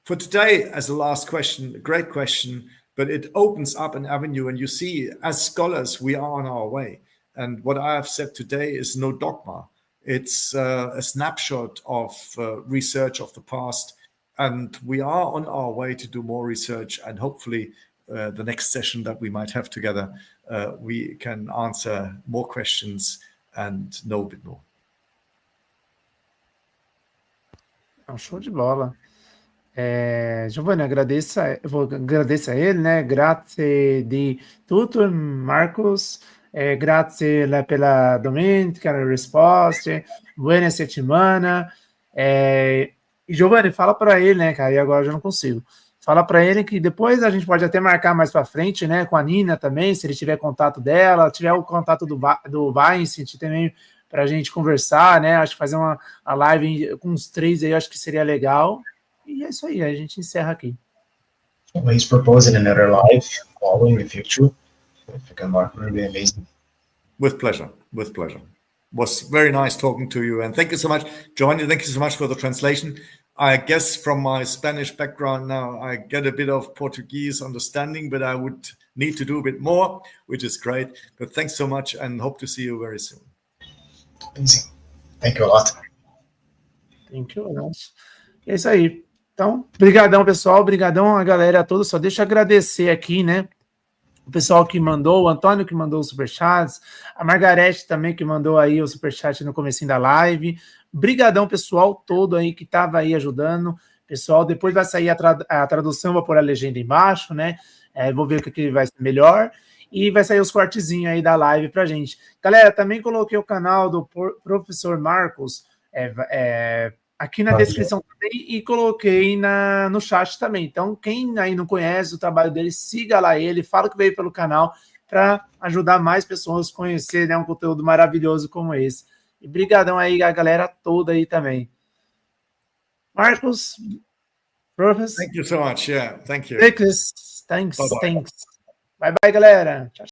for today, as a last question, a great question, but it opens up an avenue. And you see, as scholars, we are on our way. And what I have said today is no dogma. It's a snapshot of research of the past. And we are on our way to do more research. And hopefully the next session that we might have together, we can answer more questions and know a bit more. Show de bola. Giovanni, eu vou agradecer a ele, né? Grazie di tutto, Markus. Grazie pela domenica, le risposte. Buona settimana. E Giovanni, fala para ele, né, cara? E agora eu já não consigo. Fala para ele que depois a gente pode até marcar mais para frente, né? Com a Nina também, se ele tiver contato dela, tiver o contato do Vincent também, para a gente conversar, né? Acho que fazer uma live com os três aí, acho que seria legal. E é isso aí, a gente encerra aqui. He's proposing another live following the future. If you can mark, it would be amazing. With pleasure, with pleasure. Was very nice talking to you, and thank you so much, Giovanni. Thank you so much for the translation. I guess from my Spanish background now, I get a bit of Portuguese understanding, but I would need to do a bit more, which is great. But thanks so much, and hope to see you very soon. Amazing. Thank you a lot. Thank you, nossa. É isso aí. Então, brigadão, pessoal. Brigadão a galera toda. Só deixa eu agradecer aqui, né? O pessoal que mandou, o Antônio que mandou os superchats, a Margarete também que mandou aí o superchat no comecinho da live. Brigadão, pessoal todo aí que estava aí ajudando. Pessoal, depois vai sair a tradução, vou pôr a legenda embaixo, né? Vou ver o que vai ser melhor. E vai sair os cortezinhos aí da live pra gente. Galera, também coloquei o canal do professor Markus aqui na descrição também e coloquei no chat também. Então, quem aí não conhece o trabalho dele, siga lá ele, fala que veio pelo canal para ajudar mais pessoas a conhecer, né, um conteúdo maravilhoso como esse. E brigadão aí a galera toda aí também. Markus, Professor. Thank you so much. Yeah, thank you. Thanks. Bye-bye. Bye, galera. Tchau.